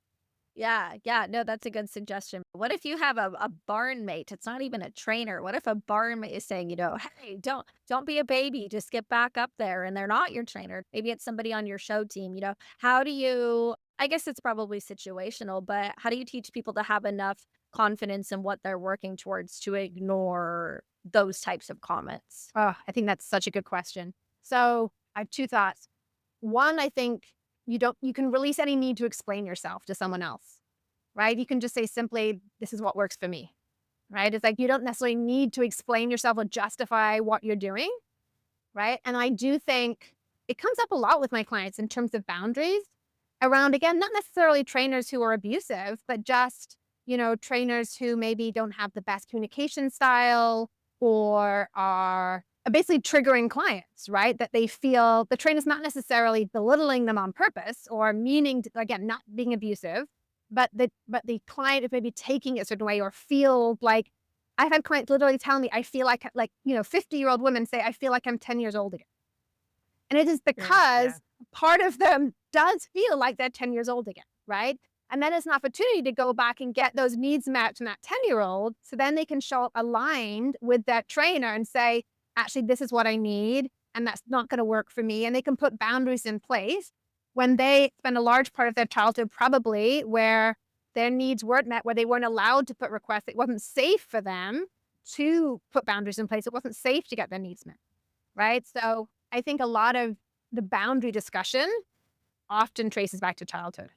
Yeah, yeah, no, that's a good suggestion. What if you have a barn mate? It's not even a trainer. What if a barn mate is saying, "Hey, don't be a baby, just get back up there," and they're not your trainer. Maybe it's somebody on your show team, How do you I guess it's probably situational, but how do you teach people to have enough confidence in what they're working towards to ignore those types of comments? Oh, I think that's such a good question. So I have two thoughts. One, I think you can release any need to explain yourself to someone else, right? You can just say simply, this is what works for me, right? It's like you don't necessarily need to explain yourself or justify what you're doing, right? And I do think it comes up a lot with my clients in terms of boundaries around, again, not necessarily trainers who are abusive, but just, trainers who maybe don't have the best communication style or are basically triggering clients, right? That they feel the trainer's not necessarily belittling them on purpose or meaning to, again, not being abusive, but the client is maybe taking it a certain way or feel like I've had clients literally tell me, I feel like, 50-year-old women say, I feel like I'm 10 years old again. And it is Sure. Yeah. because part of them does feel like they're 10 years old again, right? And then it's an opportunity to go back and get those needs met from that 10-year-old. So then they can show up aligned with that trainer and say, actually, this is what I need. And that's not going to work for me. And they can put boundaries in place when they spend a large part of their childhood probably where their needs weren't met, where they weren't allowed to put requests. It wasn't safe for them to put boundaries in place. It wasn't safe to get their needs met, right? So I think a lot of the boundary discussion often traces back to childhood.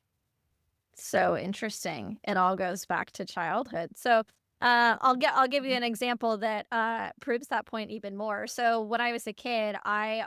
So interesting. It all goes back to childhood. So I'll give you an example that proves that point even more. So when I was a kid, I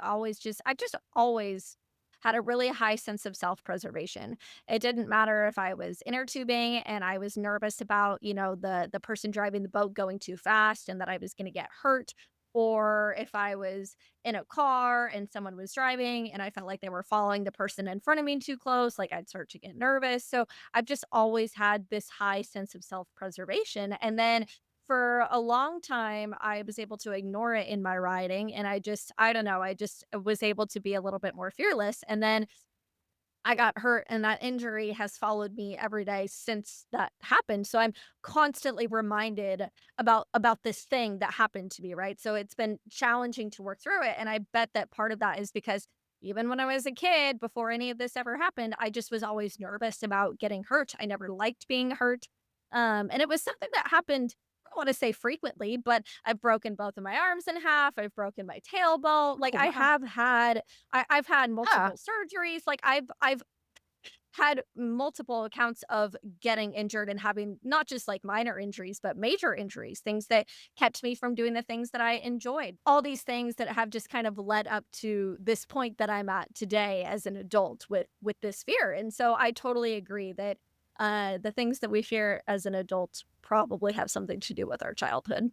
just always had a really high sense of self-preservation. It didn't matter if I was inner tubing and I was nervous about, the person driving the boat going too fast and that I was going to get hurt, or if I was in a car and someone was driving and I felt like they were following the person in front of me too close, like I'd start to get nervous. So I've just always had this high sense of self-preservation. And then for a long time, I was able to ignore it in my riding. And I don't know, I just was able to be a little bit more fearless. And then I got hurt and that injury has followed me every day since that happened. So I'm constantly reminded about this thing that happened to me, right? So it's been challenging to work through it. And I bet that part of that is because even when I was a kid, before any of this ever happened, I just was always nervous about getting hurt. I never liked being hurt. And it was something that happened, I don't want to say frequently, but I've broken both of my arms in half. I've broken my tailbone. Like Oh, wow. I've had Yeah. multiple surgeries. Like I've had multiple accounts of getting injured and having not just like minor injuries, but major injuries, things that kept me from doing the things that I enjoyed. All these things that have just kind of led up to this point that I'm at today as an adult with this fear. And so I totally agree that the things that we fear as an adult probably have something to do with our childhood.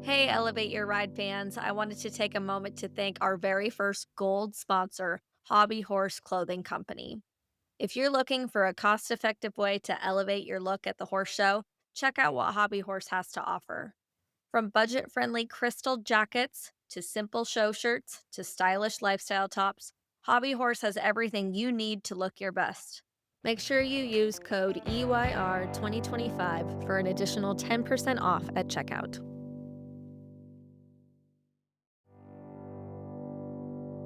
Hey, Elevate Your Ride fans. I wanted to take a moment to thank our very first gold sponsor, Hobby Horse Clothing Company. If you're looking for a cost effective way to elevate your look at the horse show, check out what Hobby Horse has to offer. From budget-friendly crystal jackets to simple show shirts to stylish lifestyle tops, Hobby Horse has everything you need to look your best. Make sure you use code EYR2025 for an additional 10% off at checkout.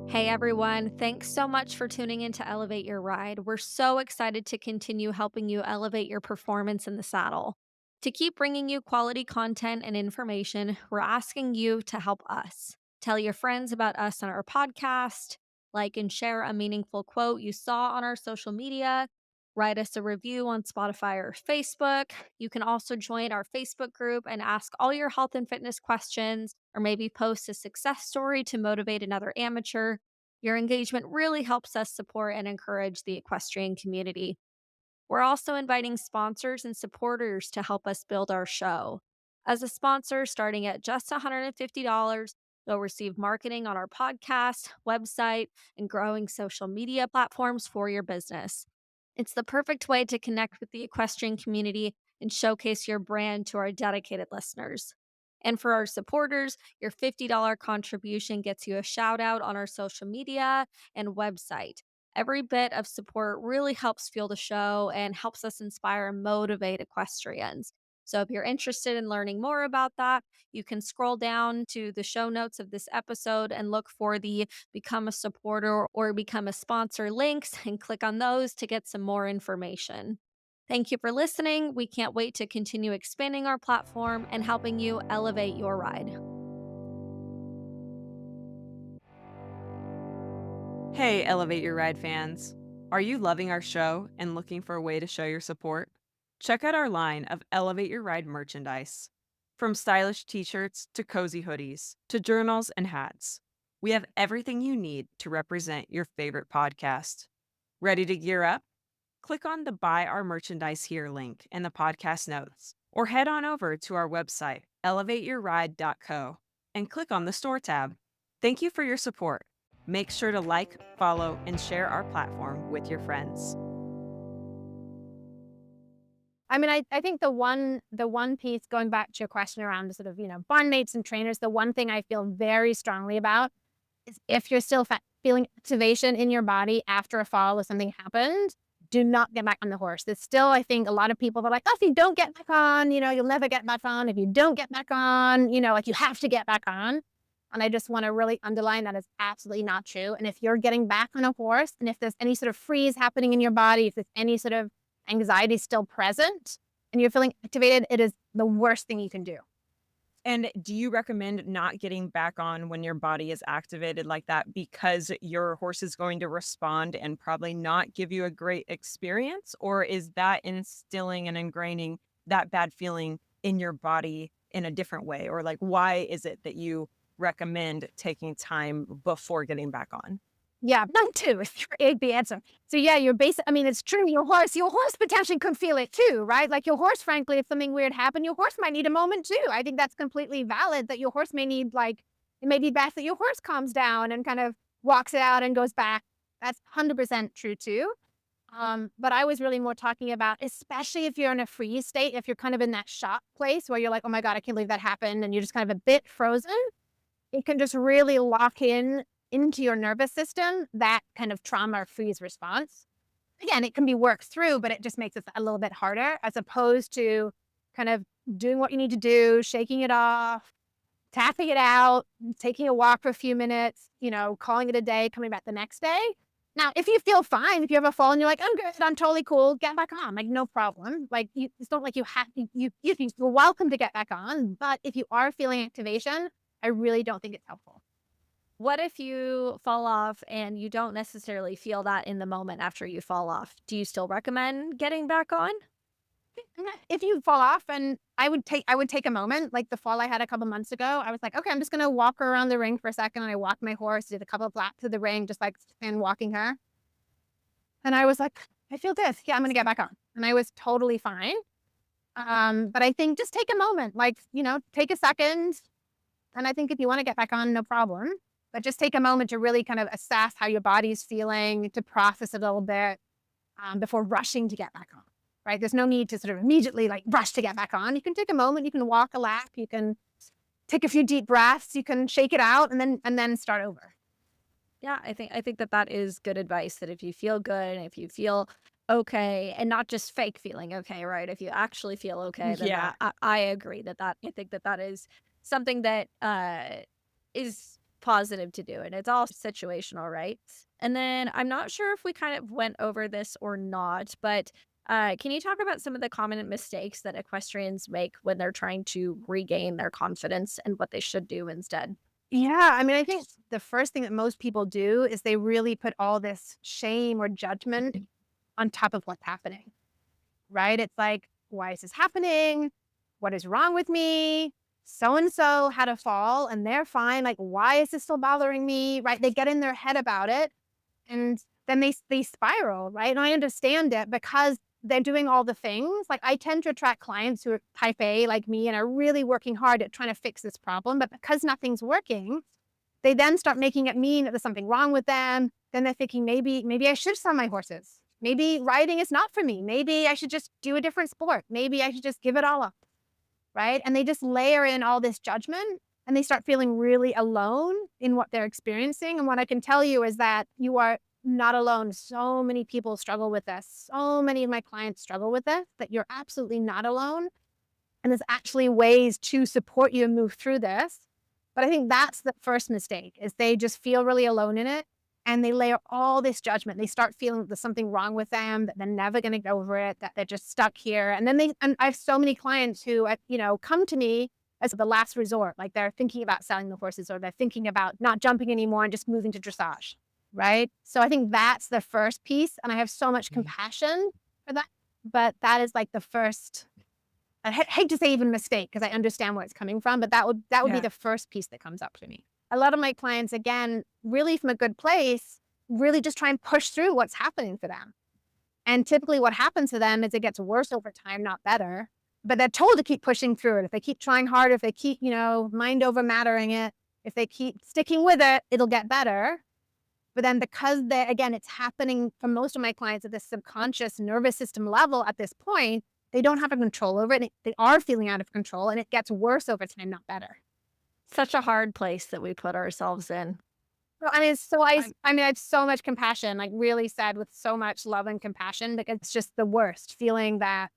Hey everyone, thanks so much for tuning in to Elevate Your Ride. We're so excited to continue helping you elevate your performance in the saddle. To keep bringing you quality content and information, we're asking you to help us. Tell your friends about us on our podcast, like and share a meaningful quote you saw on our social media, write us a review on Spotify or Facebook. You can also join our Facebook group and ask all your health and fitness questions, or maybe post a success story to motivate another amateur. Your engagement really helps us support and encourage the equestrian community. We're also inviting sponsors and supporters to help us build our show. As a sponsor, starting at just $150, you'll receive marketing on our podcast, website, and growing social media platforms for your business. It's the perfect way to connect with the equestrian community and showcase your brand to our dedicated listeners. And for our supporters, your $50 contribution gets you a shout out on our social media and website. Every bit of support really helps fuel the show and helps us inspire and motivate equestrians. So if you're interested in learning more about that, you can scroll down to the show notes of this episode and look for the Become a Supporter or Become a Sponsor links and click on those to get some more information. Thank you for listening. We can't wait to continue expanding our platform and helping you elevate your ride. Hey, Elevate Your Ride fans. Are you loving our show and looking for a way to show your support? Check out our line of Elevate Your Ride merchandise. From stylish t-shirts to cozy hoodies to journals and hats, we have everything you need to represent your favorite podcast. Ready to gear up? Click on the Buy Our Merchandise Here link in the podcast notes, or head on over to our website, elevateyourride.co, and click on the Store tab. Thank you for your support. Make sure to like, follow, and share our platform with your friends. I mean, I think the one piece, going back to your question around sort of, barn mates and trainers, the one thing I feel very strongly about is if you're still feeling activation in your body after a fall or something happened, do not get back on the horse. There's still, I think, a lot of people that are like, oh, if you don't get back on, you'll never get back on. If you don't get back on, like you have to get back on. And I just want to really underline that is absolutely not true. And if you're getting back on a horse, and if there's any sort of freeze happening in your body, if there's any sort of anxiety still present and you're feeling activated, it is the worst thing you can do. And do you recommend not getting back on when your body is activated like that because your horse is going to respond and probably not give you a great experience? Or is that instilling and ingraining that bad feeling in your body in a different way? Or like, why is it that you recommend taking time before getting back on? Yeah, none two is the answer. So yeah, it's true. Your horse potentially could feel it too, right? Like your horse, frankly, if something weird happened, your horse might need a moment too. I think that's completely valid that your horse may need, it may be best that your horse calms down and kind of walks it out and goes back. That's 100% true too. But I was really more talking about, especially if you're in a freeze state, if you're kind of in that shock place where you're like, oh my God, I can't believe that happened. And you're just kind of a bit frozen. It can just really lock into your nervous system that kind of trauma or freeze response. Again, it can be worked through, but it just makes it a little bit harder as opposed to kind of doing what you need to do, shaking it off, tapping it out, taking a walk for a few minutes, calling it a day, coming back the next day. Now, if you feel fine, if you have a fall and you're like, I'm good, I'm totally cool, get back on, no problem. It's not like you have to, you're welcome to get back on. But if you are feeling activation, I really don't think it's helpful. What if you fall off and you don't necessarily feel that in the moment after you fall off? Do you still recommend getting back on? If you fall off, and I would take a moment, like the fall I had a couple months ago. I was like, okay, I'm just gonna walk around the ring for a second, and I walked my horse, did a couple of laps of the ring, just and walking her. And I was like, I feel good. Yeah, I'm gonna get back on, and I was totally fine. But I think just take a moment, take a second, and I think if you want to get back on, no problem. But just take a moment to really kind of assess how your body's feeling, to process it a little bit before rushing to get back on, right? There's no need to sort of immediately rush to get back on. You can take a moment, you can walk a lap, you can take a few deep breaths. You can shake it out and then start over. Yeah, I think that that is good advice, that if you feel good and if you feel okay, and not just fake feeling okay, right? If you actually feel okay, then Yeah. I agree that I think that that is something that is positive to do, and it's all situational, right? And then I'm not sure if we kind of went over this or not, but can you talk about some of the common mistakes that equestrians make when they're trying to regain their confidence and what they should do instead? Yeah, I mean, I think the first thing that most people do is they really put all this shame or judgment on top of what's happening, right? It's like, why is this happening? What is wrong with me? So and so had a fall and they're fine. Like, why is this still bothering me? Right? They get in their head about it, and then they spiral, right? And I understand it because they're doing all the things. Like, I tend to attract clients who are type A like me and are really working hard at trying to fix this problem. But because nothing's working, they then start making it mean that there's something wrong with them. Then they're thinking, maybe I should sell my horses. Maybe riding is not for me. Maybe I should just do a different sport. Maybe I should just give it all up, right? And they just layer in all this judgment, and they start feeling really alone in what they're experiencing. And what I can tell you is that you are not alone. So many people struggle with this. So many of my clients struggle with this, that you're absolutely not alone. And there's actually ways to support you and move through this. But I think that's the first mistake, is they just feel really alone in it, and they layer all this judgment. They start feeling that there's something wrong with them, that they're never going to get over it, that they're just stuck here. And then and I have so many clients who, come to me as the last resort. Like, they're thinking about selling the horses, or they're thinking about not jumping anymore and just moving to dressage, right? So I think that's the first piece. And I have so much compassion for that. But that is like the first, I hate to say even mistake, because I understand where it's coming from, but that would be Yeah. the first piece that comes up for me. A lot of my clients, again, really from a good place, really just try and push through what's happening for them. And typically what happens to them is it gets worse over time, not better. But they're told to keep pushing through it. If they keep trying harder, if they keep, mind over mattering it, if they keep sticking with it, it'll get better. But then because again, it's happening for most of my clients at this subconscious nervous system level at this point, they don't have a control over it. And they are feeling out of control, and it gets worse over time, not better. Such a hard place that we put ourselves in. Well, I mean, I'm I have so much compassion, like really said with so much love and compassion, because it's just the worst, feeling that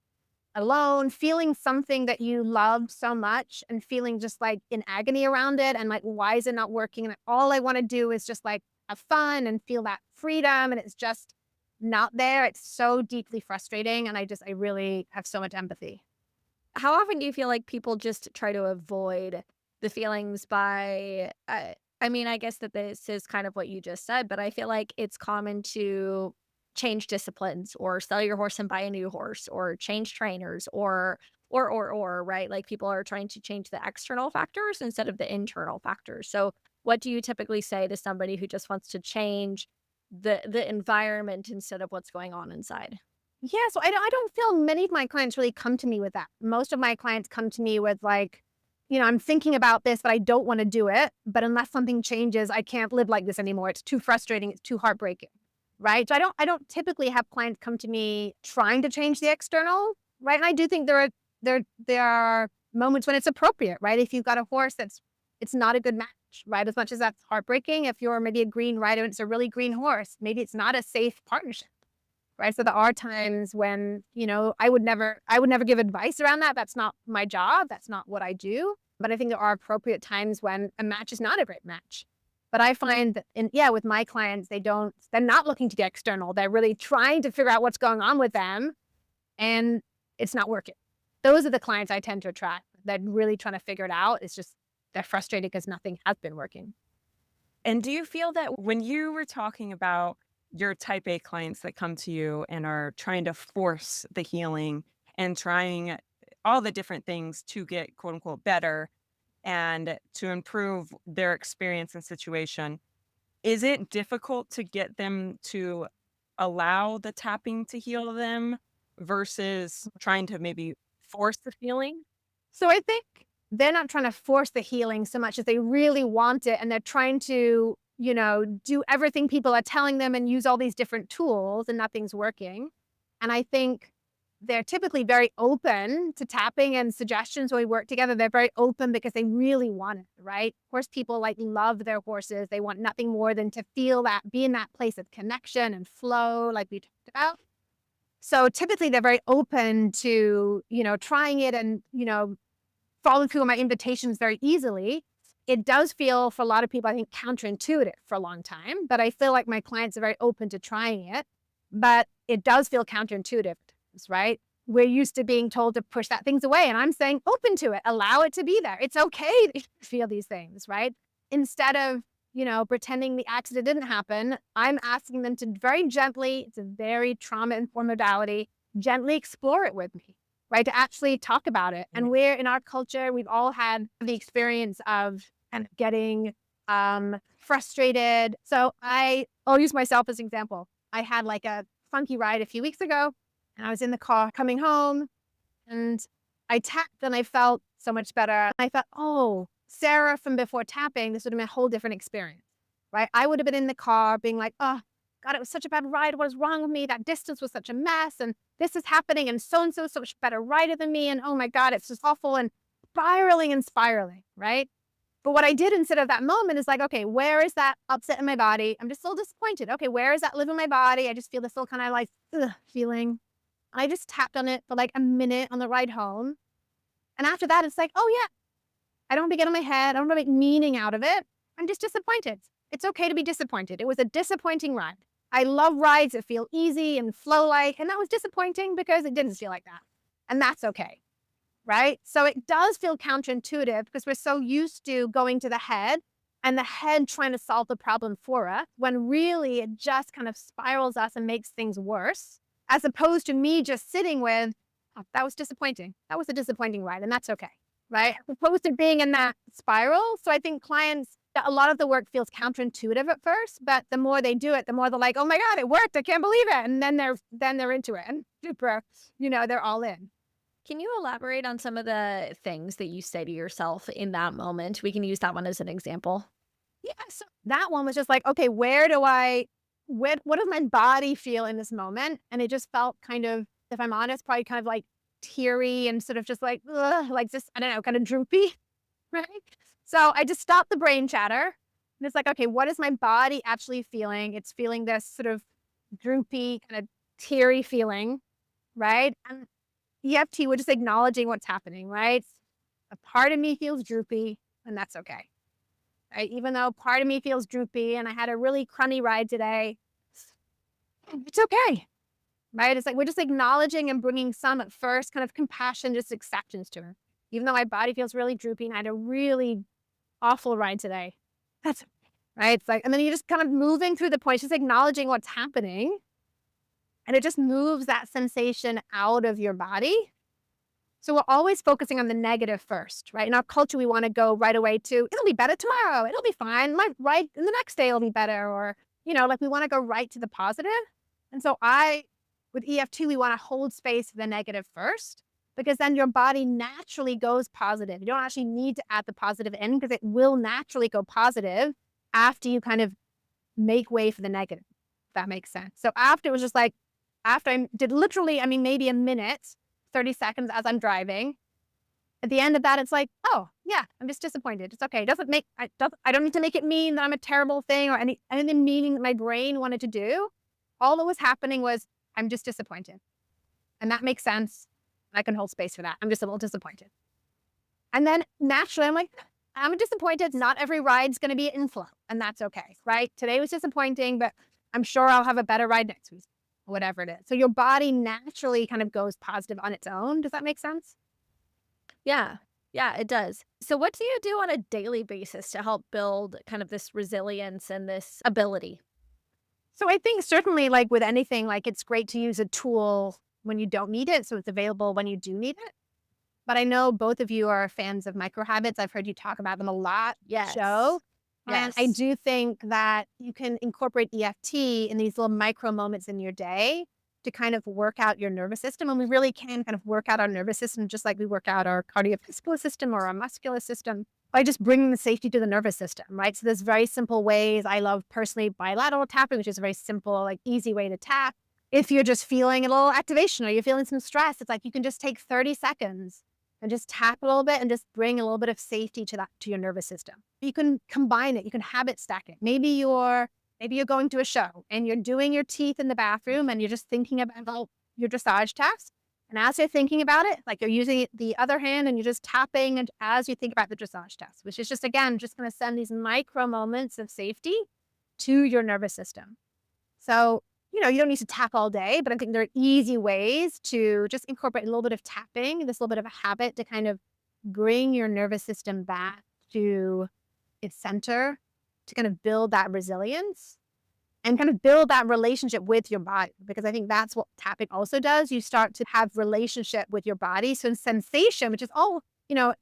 alone, feeling something that you love so much and feeling just like in agony around it. And like, why is it not working? And all I want to do is just like have fun and feel that freedom. And it's just not there. It's so deeply frustrating. And I really have so much empathy. How often do you feel like people just try to avoid the feelings by, I mean, I guess that this is kind of what you just said, but I feel like it's common to change disciplines, or sell your horse and buy a new horse, or change trainers, or, right? Like, people are trying to change the external factors instead of the internal factors. So what do you typically say to somebody who just wants to change the environment instead of what's going on inside? Yeah. So I don't feel many of my clients really come to me with that. Most of my clients come to me with like, I'm thinking about this, but I don't want to do it. But unless something changes, I can't live like this anymore. It's too frustrating. It's too heartbreaking. Right. So I don't typically have clients come to me trying to change the external. Right. And I do think there are moments when it's appropriate. Right. If you've got a horse it's not a good match. Right. As much as that's heartbreaking, if you're maybe a green rider and it's a really green horse, maybe it's not a safe partnership. Right. So there are times when, I would never give advice around that. That's not my job. That's not what I do. But I think there are appropriate times when a match is not a great match. But I find that with my clients, they're not looking to the external. They're really trying to figure out what's going on with them, and it's not working. Those are the clients I tend to attract. They're really trying to figure it out. It's just they're frustrated because nothing has been working. And do you feel that when you were talking about your type A clients that come to you and are trying to force the healing and trying all the different things to get quote unquote better and to improve their experience and situation, is it difficult to get them to allow the tapping to heal them versus trying to maybe force the feeling? So I think they're not trying to force the healing so much as they really want it, and they're trying to, do everything people are telling them and use all these different tools, and nothing's working. And I think they're typically very open to tapping and suggestions when we work together. They're very open because they really want it, right? Horse people like love their horses. They want nothing more than to feel that, be in that place of connection and flow, like we talked about. So typically they're very open to, trying it and, following through on my invitations very easily. It does feel for a lot of people, I think, counterintuitive for a long time, but I feel like my clients are very open to trying it, but it does feel counterintuitive, right? We're used to being told to push that things away. And I'm saying open to it, allow it to be there. It's okay to feel these things, right? Instead of, pretending the accident didn't happen, I'm asking them to very gently, it's a very trauma-informed modality, gently explore it with me, right? To actually talk about it. And we're in our culture, we've all had the experience of kind of getting frustrated. So I'll use myself as an example. I had like a funky ride a few weeks ago, and I was in the car coming home, and I tapped and I felt so much better. I thought, oh, Sarah from before tapping, this would have been a whole different experience, right? I would have been in the car being like, oh, God, it was such a bad ride. What is wrong with me? That distance was such a mess. And this is happening. And so-and-so is so much better rider than me. And oh my God, it's just awful. And spiraling, right? But what I did instead of that moment is like, okay, where is that upset in my body? I'm just a little disappointed. Okay, where is that live in my body? I just feel this little kind of like feeling. I just tapped on it for like a minute on the ride home. And after that, it's like, oh yeah, I don't want to get in my head. I don't want to make meaning out of it. I'm just disappointed. It's okay to be disappointed. It was a disappointing ride. I love rides that feel easy and flow-like, and that was disappointing because it didn't feel like that. And that's okay, right? So it does feel counterintuitive because we're so used to going to the head and the head trying to solve the problem for us, when really it just kind of spirals us and makes things worse, as opposed to me just sitting with, oh, that was disappointing. That was a disappointing ride, and that's okay, right? As opposed to being in that spiral. So I think clients, a lot of the work feels counterintuitive at first, but the more they do it, the more they're like, oh my God, it worked. I can't believe it. And then they're into it and super, they're all in. Can you elaborate on some of the things that you say to yourself in that moment? We can use that one as an example. Yeah. So that one was just like, okay, what does my body feel in this moment? And it just felt kind of, if I'm honest, probably kind of like teary and sort of just like, like just, I don't know, kind of droopy, right? So I just stopped the brain chatter. And it's like, okay, what is my body actually feeling? It's feeling this sort of droopy, kind of teary feeling, right? And EFT, we're just acknowledging what's happening, right? A part of me feels droopy, and that's okay. Right? Even though part of me feels droopy and I had a really crummy ride today, it's okay, right? It's like we're just acknowledging and bringing some at first kind of compassion, just acceptance to her. Even though my body feels really droopy and I had a really awful ride today. That's right. It's like, and then you're just kind of moving through the points, just acknowledging what's happening. And it just moves that sensation out of your body. So we're always focusing on the negative first, right? In our culture, we want to go right away to, it'll be better tomorrow. It'll be fine. My ride the next day will be better. Or, like we want to go right to the positive. And so with EFT, we want to hold space for the negative first, because then your body naturally goes positive. You don't actually need to add the positive in, because it will naturally go positive after you kind of make way for the negative, if that makes sense. So after, it was just like, after I did literally, maybe a minute, 30 seconds as I'm driving, at the end of that, it's like, oh yeah, I'm just disappointed. It's okay. I don't need to make it mean that I'm a terrible thing or anything meaning that my brain wanted to do. All that was happening was, I'm just disappointed. And that makes sense. I can hold space for that. I'm just a little disappointed. And then naturally, I'm like, I'm disappointed. Not every ride's going to be in flow, and that's okay, right? Today was disappointing, but I'm sure I'll have a better ride next week, whatever it is. So your body naturally kind of goes positive on its own. Does that make sense? Yeah. Yeah, it does. So what do you do on a daily basis to help build kind of this resilience and this ability? So I think certainly, like with anything, like it's great to use a tool when you don't need it, so it's available when you do need it. But I know both of you are fans of micro habits. I've heard you talk about them a lot. Yes. Show. And Yes. I do think that you can incorporate EFT in these little micro moments in your day to kind of work out your nervous system. And we really can kind of work out our nervous system just like we work out our cardiovascular system or our muscular system by just bringing the safety to the nervous system, right? So there's very simple ways. I love personally bilateral tapping, which is a very simple, like easy way to tap. If you're just feeling a little activation or you're feeling some stress, it's like you can just take 30 seconds and just tap a little bit and just bring a little bit of safety to your nervous system. You can combine it. You can habit stack it. Maybe you're going to a show and you're doing your teeth in the bathroom and you're just thinking about your dressage task. And as you're thinking about it, like you're using the other hand and you're just tapping and as you think about the dressage test, which is just, again, just going to send these micro moments of safety to your nervous system. So, you don't need to tap all day, but I think there are easy ways to just incorporate a little bit of tapping, this little bit of a habit to kind of bring your nervous system back to its center, to kind of build that resilience and kind of build that relationship with your body, because I think that's what tapping also does. You start to have relationship with your body. So sensation, which is all,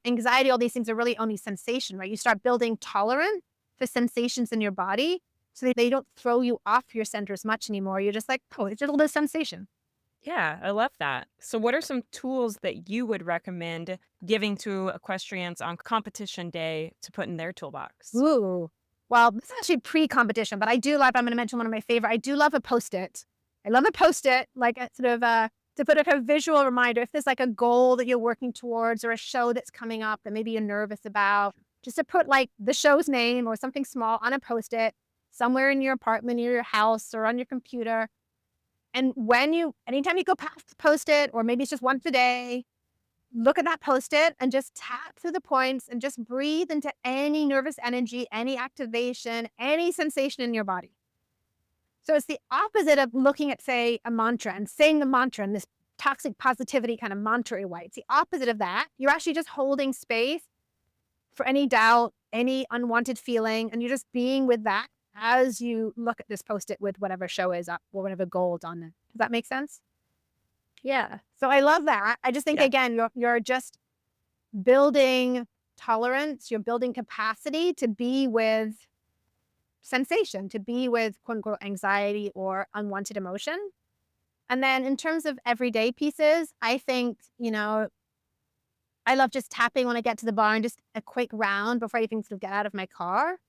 anxiety, all these things are really only sensation, right? You start building tolerance for sensations in your body so they don't throw you off your center as much anymore. You're just like, oh, it's just a little bit of sensation. Yeah, I love that. So, what are some tools that you would recommend giving to equestrians on competition day to put in their toolbox? Ooh. Well, this is actually pre-competition, but I do love, I'm going to mention one of my favorite. I do love a Post-it. I love a Post-it, like a sort of to put a visual reminder. If there's like a goal that you're working towards or a show that's coming up that maybe you're nervous about, just to put like the show's name or something small on a Post-it somewhere in your apartment, or your house, or on your computer. And anytime you go past the Post-it, or maybe it's just once a day, look at that Post-it and just tap through the points and just breathe into any nervous energy, any activation, any sensation in your body. So it's the opposite of looking at, say, a mantra and saying the mantra in this toxic positivity kind of mantra way. It's the opposite of that. You're actually just holding space for any doubt, any unwanted feeling, and you're just being with that as you look at this Post-it with whatever show is up or whatever goal is on it. Does that make sense? Yeah. So I love that. I just think, Yeah. again, you're just building tolerance. You're building capacity to be with sensation, to be with quote unquote anxiety or unwanted emotion. And then in terms of everyday pieces, I think, I love just tapping when I get to the barn, just a quick round before I even sort of get out of my car.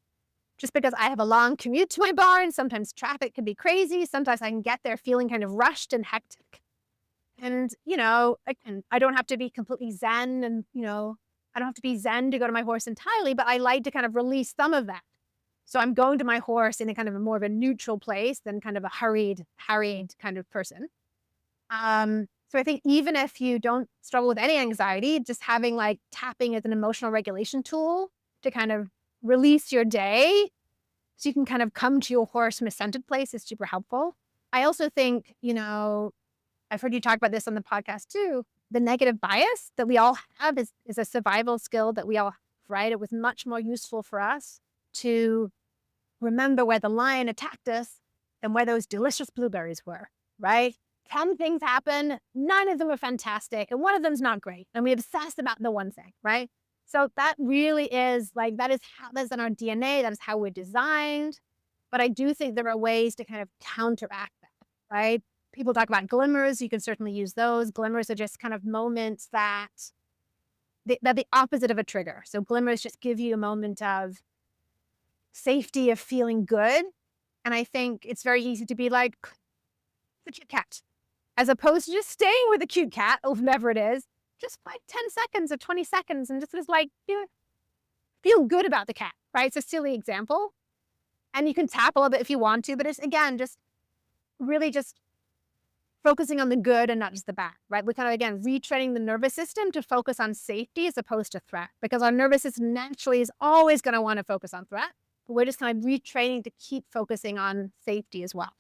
Just because I have a long commute to my barn, sometimes traffic can be crazy. Sometimes I can get there feeling kind of rushed and hectic. And, I don't have to be completely zen and, I don't have to be zen to go to my horse entirely, but I like to kind of release some of that. So I'm going to my horse in a kind of more of a neutral place than kind of a harried kind of person. So I think even if you don't struggle with any anxiety, just having like tapping as an emotional regulation tool to kind of release your day so you can kind of come to your horse from a centered place is super helpful. I also think, I've heard you talk about this on the podcast too. The negative bias that we all have is a survival skill that we all have, right? It was much more useful for us to remember where the lion attacked us than where those delicious blueberries were, right? 10 things happen, none of them are fantastic, and one of them's not great. And we obsess about the one thing, right? So that really is like, that's in our DNA, that is how we're designed. But I do think there are ways to kind of counteract that, right? People talk about glimmers. You can certainly use those. Glimmers are just kind of moments that they're the opposite of a trigger. So glimmers just give you a moment of safety, of feeling good. And I think it's very easy to be like, the cute cat, as opposed to just staying with the cute cat, or whoever it is, just like 10 seconds or 20 seconds and just like feel good about the cat, right? It's a silly example. And you can tap a little bit if you want to, but it's, again, just really just focusing on the good and not just the bad, right? We're kind of, again, retraining the nervous system to focus on safety as opposed to threat, because our nervous system naturally is always going to want to focus on threat. But we're just kind of retraining to keep focusing on safety as well.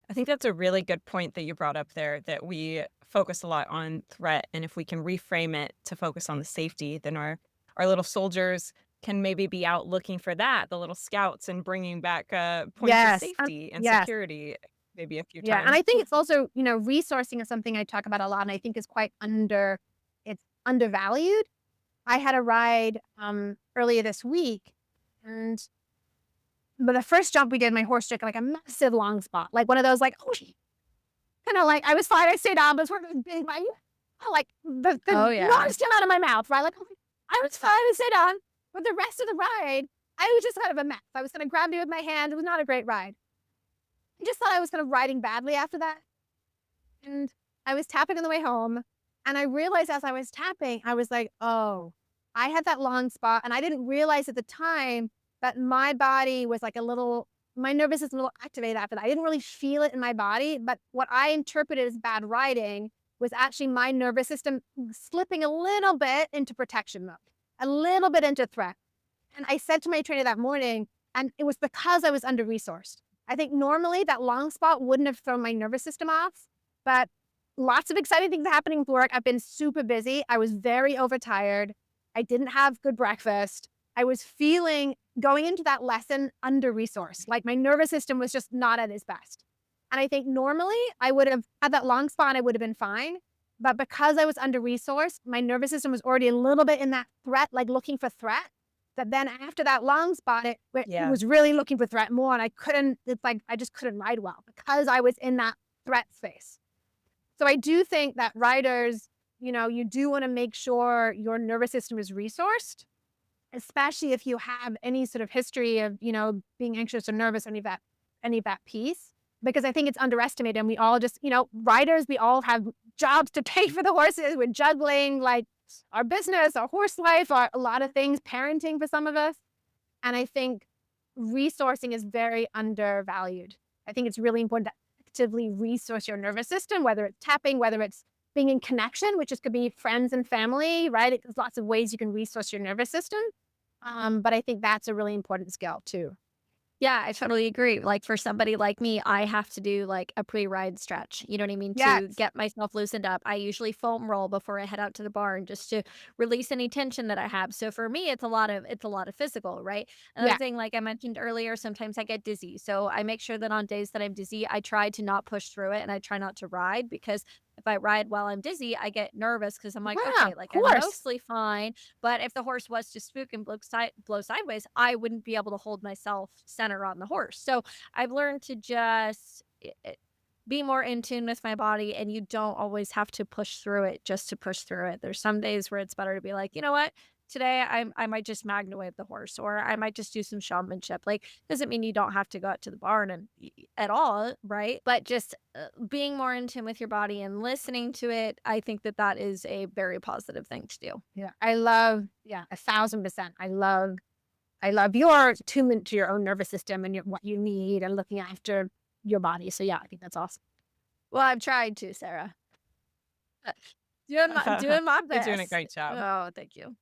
I think that's a really good point that you brought up there, that we focus a lot on threat. And if we can reframe it to focus on the safety, then our little soldiers can maybe be out looking for that, the little scouts, and bringing back points of safety and security maybe a few times. Yeah, and I think it's also, resourcing is something I talk about a lot, and I think is quite undervalued. I had a ride earlier this week, but the first jump we did, my horse took like a massive long spot, like one of those, like, oh, kind of like, I was fine, I stayed on, but it's one of those big, like the noise came out of my mouth, right? Like, I was fine, I stayed on, but the rest of the ride, I was just kind of a mess. I was going to grab me with my hand. It was not a great ride. I just thought I was kind of riding badly after that. And I was tapping on the way home. And I realized as I was tapping, I was like, oh, I had that long spot. And I didn't realize at the time that my body was like my nervous system was a little activated after that. I didn't really feel it in my body. But what I interpreted as bad riding was actually my nervous system slipping a little bit into protection mode, a little bit into threat. And I said to my trainer that morning, and it was because I was under resourced. I think normally that long spot wouldn't have thrown my nervous system off, but lots of exciting things happening with work. I've been super busy. I was very overtired. I didn't have good breakfast. I was feeling going into that lesson under resourced, like my nervous system was just not at its best. And I think normally I would have had that long spot, I would have been fine. But because I was under resourced, my nervous system was already a little bit in that threat, like looking for threat. That then after that long spot, it Yeah. was really looking for threat more. And it's like I just couldn't ride well because I was in that threat space. So I do think that riders, you do want to make sure your nervous system is resourced, especially if you have any sort of history of, being anxious or nervous, any of that piece, because I think it's underestimated. And we all just, riders, we all have jobs to pay for the horses. We're juggling like our business, our horse life, a lot of things, parenting for some of us. And I think resourcing is very undervalued. I think it's really important to actively resource your nervous system, whether it's tapping, whether it's being in connection, which could be friends and family, right? There's lots of ways you can resource your nervous system. But I think that's a really important skill too. Yeah, I totally agree. Like for somebody like me, I have to do like a pre-ride stretch. You know what I mean? To Yes. get myself loosened up. I usually foam roll before I head out to the barn just to release any tension that I have. So for me, it's a lot of physical, right? Another Yeah. thing, like I mentioned earlier, sometimes I get dizzy. So I make sure that on days that I'm dizzy, I try to not push through it and I try not to ride because if I ride while I'm dizzy, I get nervous because I'm like, Yeah, okay, of like I'm course. mostly fine. But if the horse was to spook and blow sideways, I wouldn't be able to hold myself center on the horse. So I've learned to just be more in tune with my body, and you don't always have to push through it just to push through it. There's some days where it's better to be like, you know what? Today I might just magna wave the horse, or I might just do some showmanship. Like, doesn't mean you don't have to go out to the barn and at all, right? But just being more in tune with your body and listening to it, I think that that is a very positive thing to do. Yeah. Yeah, 1,000%. I love your attunement to your own nervous system and what you need and looking after your body. So yeah, I think that's awesome. Well, I've tried to, Sarah. Doing my You're doing a best. great job. Oh, thank you.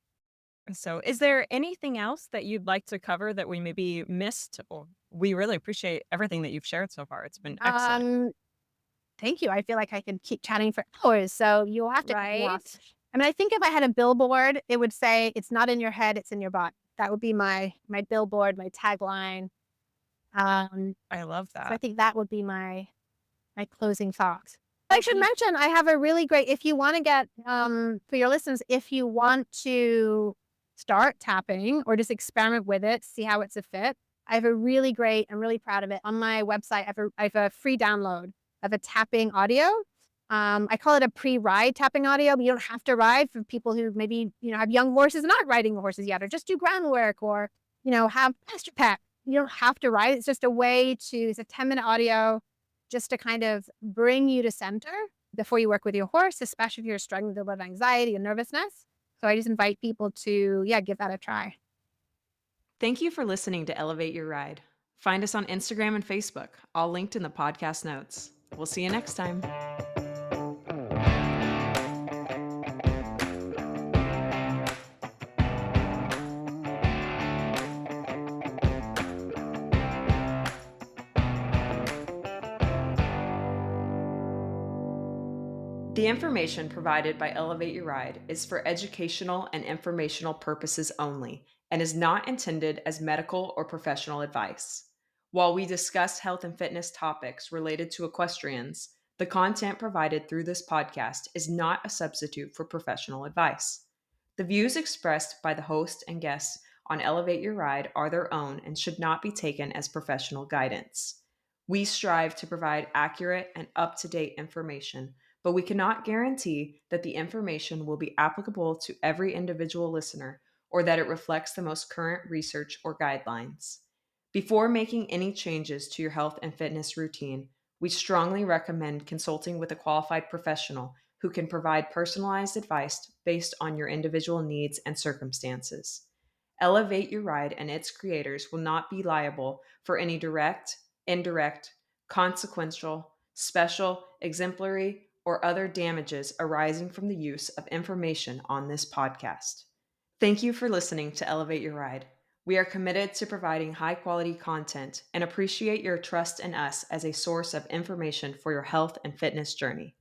So, is there anything else that you'd like to cover that we maybe missed? Or we really appreciate everything that you've shared so far. It's been excellent. Thank you. I feel like I could keep chatting for hours. So you'll have to cut me off. Right? I mean, I think if I had a billboard, it would say, "It's not in your head, it's in your body." That would be my billboard, my tagline. I love So I that. think that would be my closing thought. I should mention I have a really great, if you want to get, for your listeners, if you want to start tapping or just experiment with it, see how it's a fit, I have a really great, I'm really proud of it. On my website, I have a free download of a tapping audio. I call it a pre-ride tapping audio, but you don't have to ride for people who maybe, have young horses and not riding horses yet, or just do groundwork or, have pasture pack. You don't have to ride. It's just a way it's a 10-minute audio just to kind of bring you to center before you work with your horse, especially if you're struggling with a little bit of anxiety and nervousness. So I just invite people to, give that a try. Thank you for listening to Elevate Your Ride. Find us on Instagram and Facebook, all linked in the podcast notes. We'll see you next time. The information provided by Elevate Your Ride is for educational and informational purposes only and is not intended as medical or professional advice. While we discuss health and fitness topics related to equestrians, the content provided through this podcast is not a substitute for professional advice. The views expressed by the host and guests on Elevate Your Ride are their own and should not be taken as professional guidance. We strive to provide accurate and up-to-date information, but we cannot guarantee that the information will be applicable to every individual listener or that it reflects the most current research or guidelines. Before making any changes to your health and fitness routine, We strongly recommend consulting with a qualified professional who can provide personalized advice based on your individual needs and circumstances. Elevate Your Ride and its creators will not be liable for any direct, indirect, consequential, special, exemplary, or other damages arising from the use of information on this podcast. Thank you for listening to Elevate Your Ride. We are committed to providing high quality content and appreciate your trust in us as a source of information for your health and fitness journey.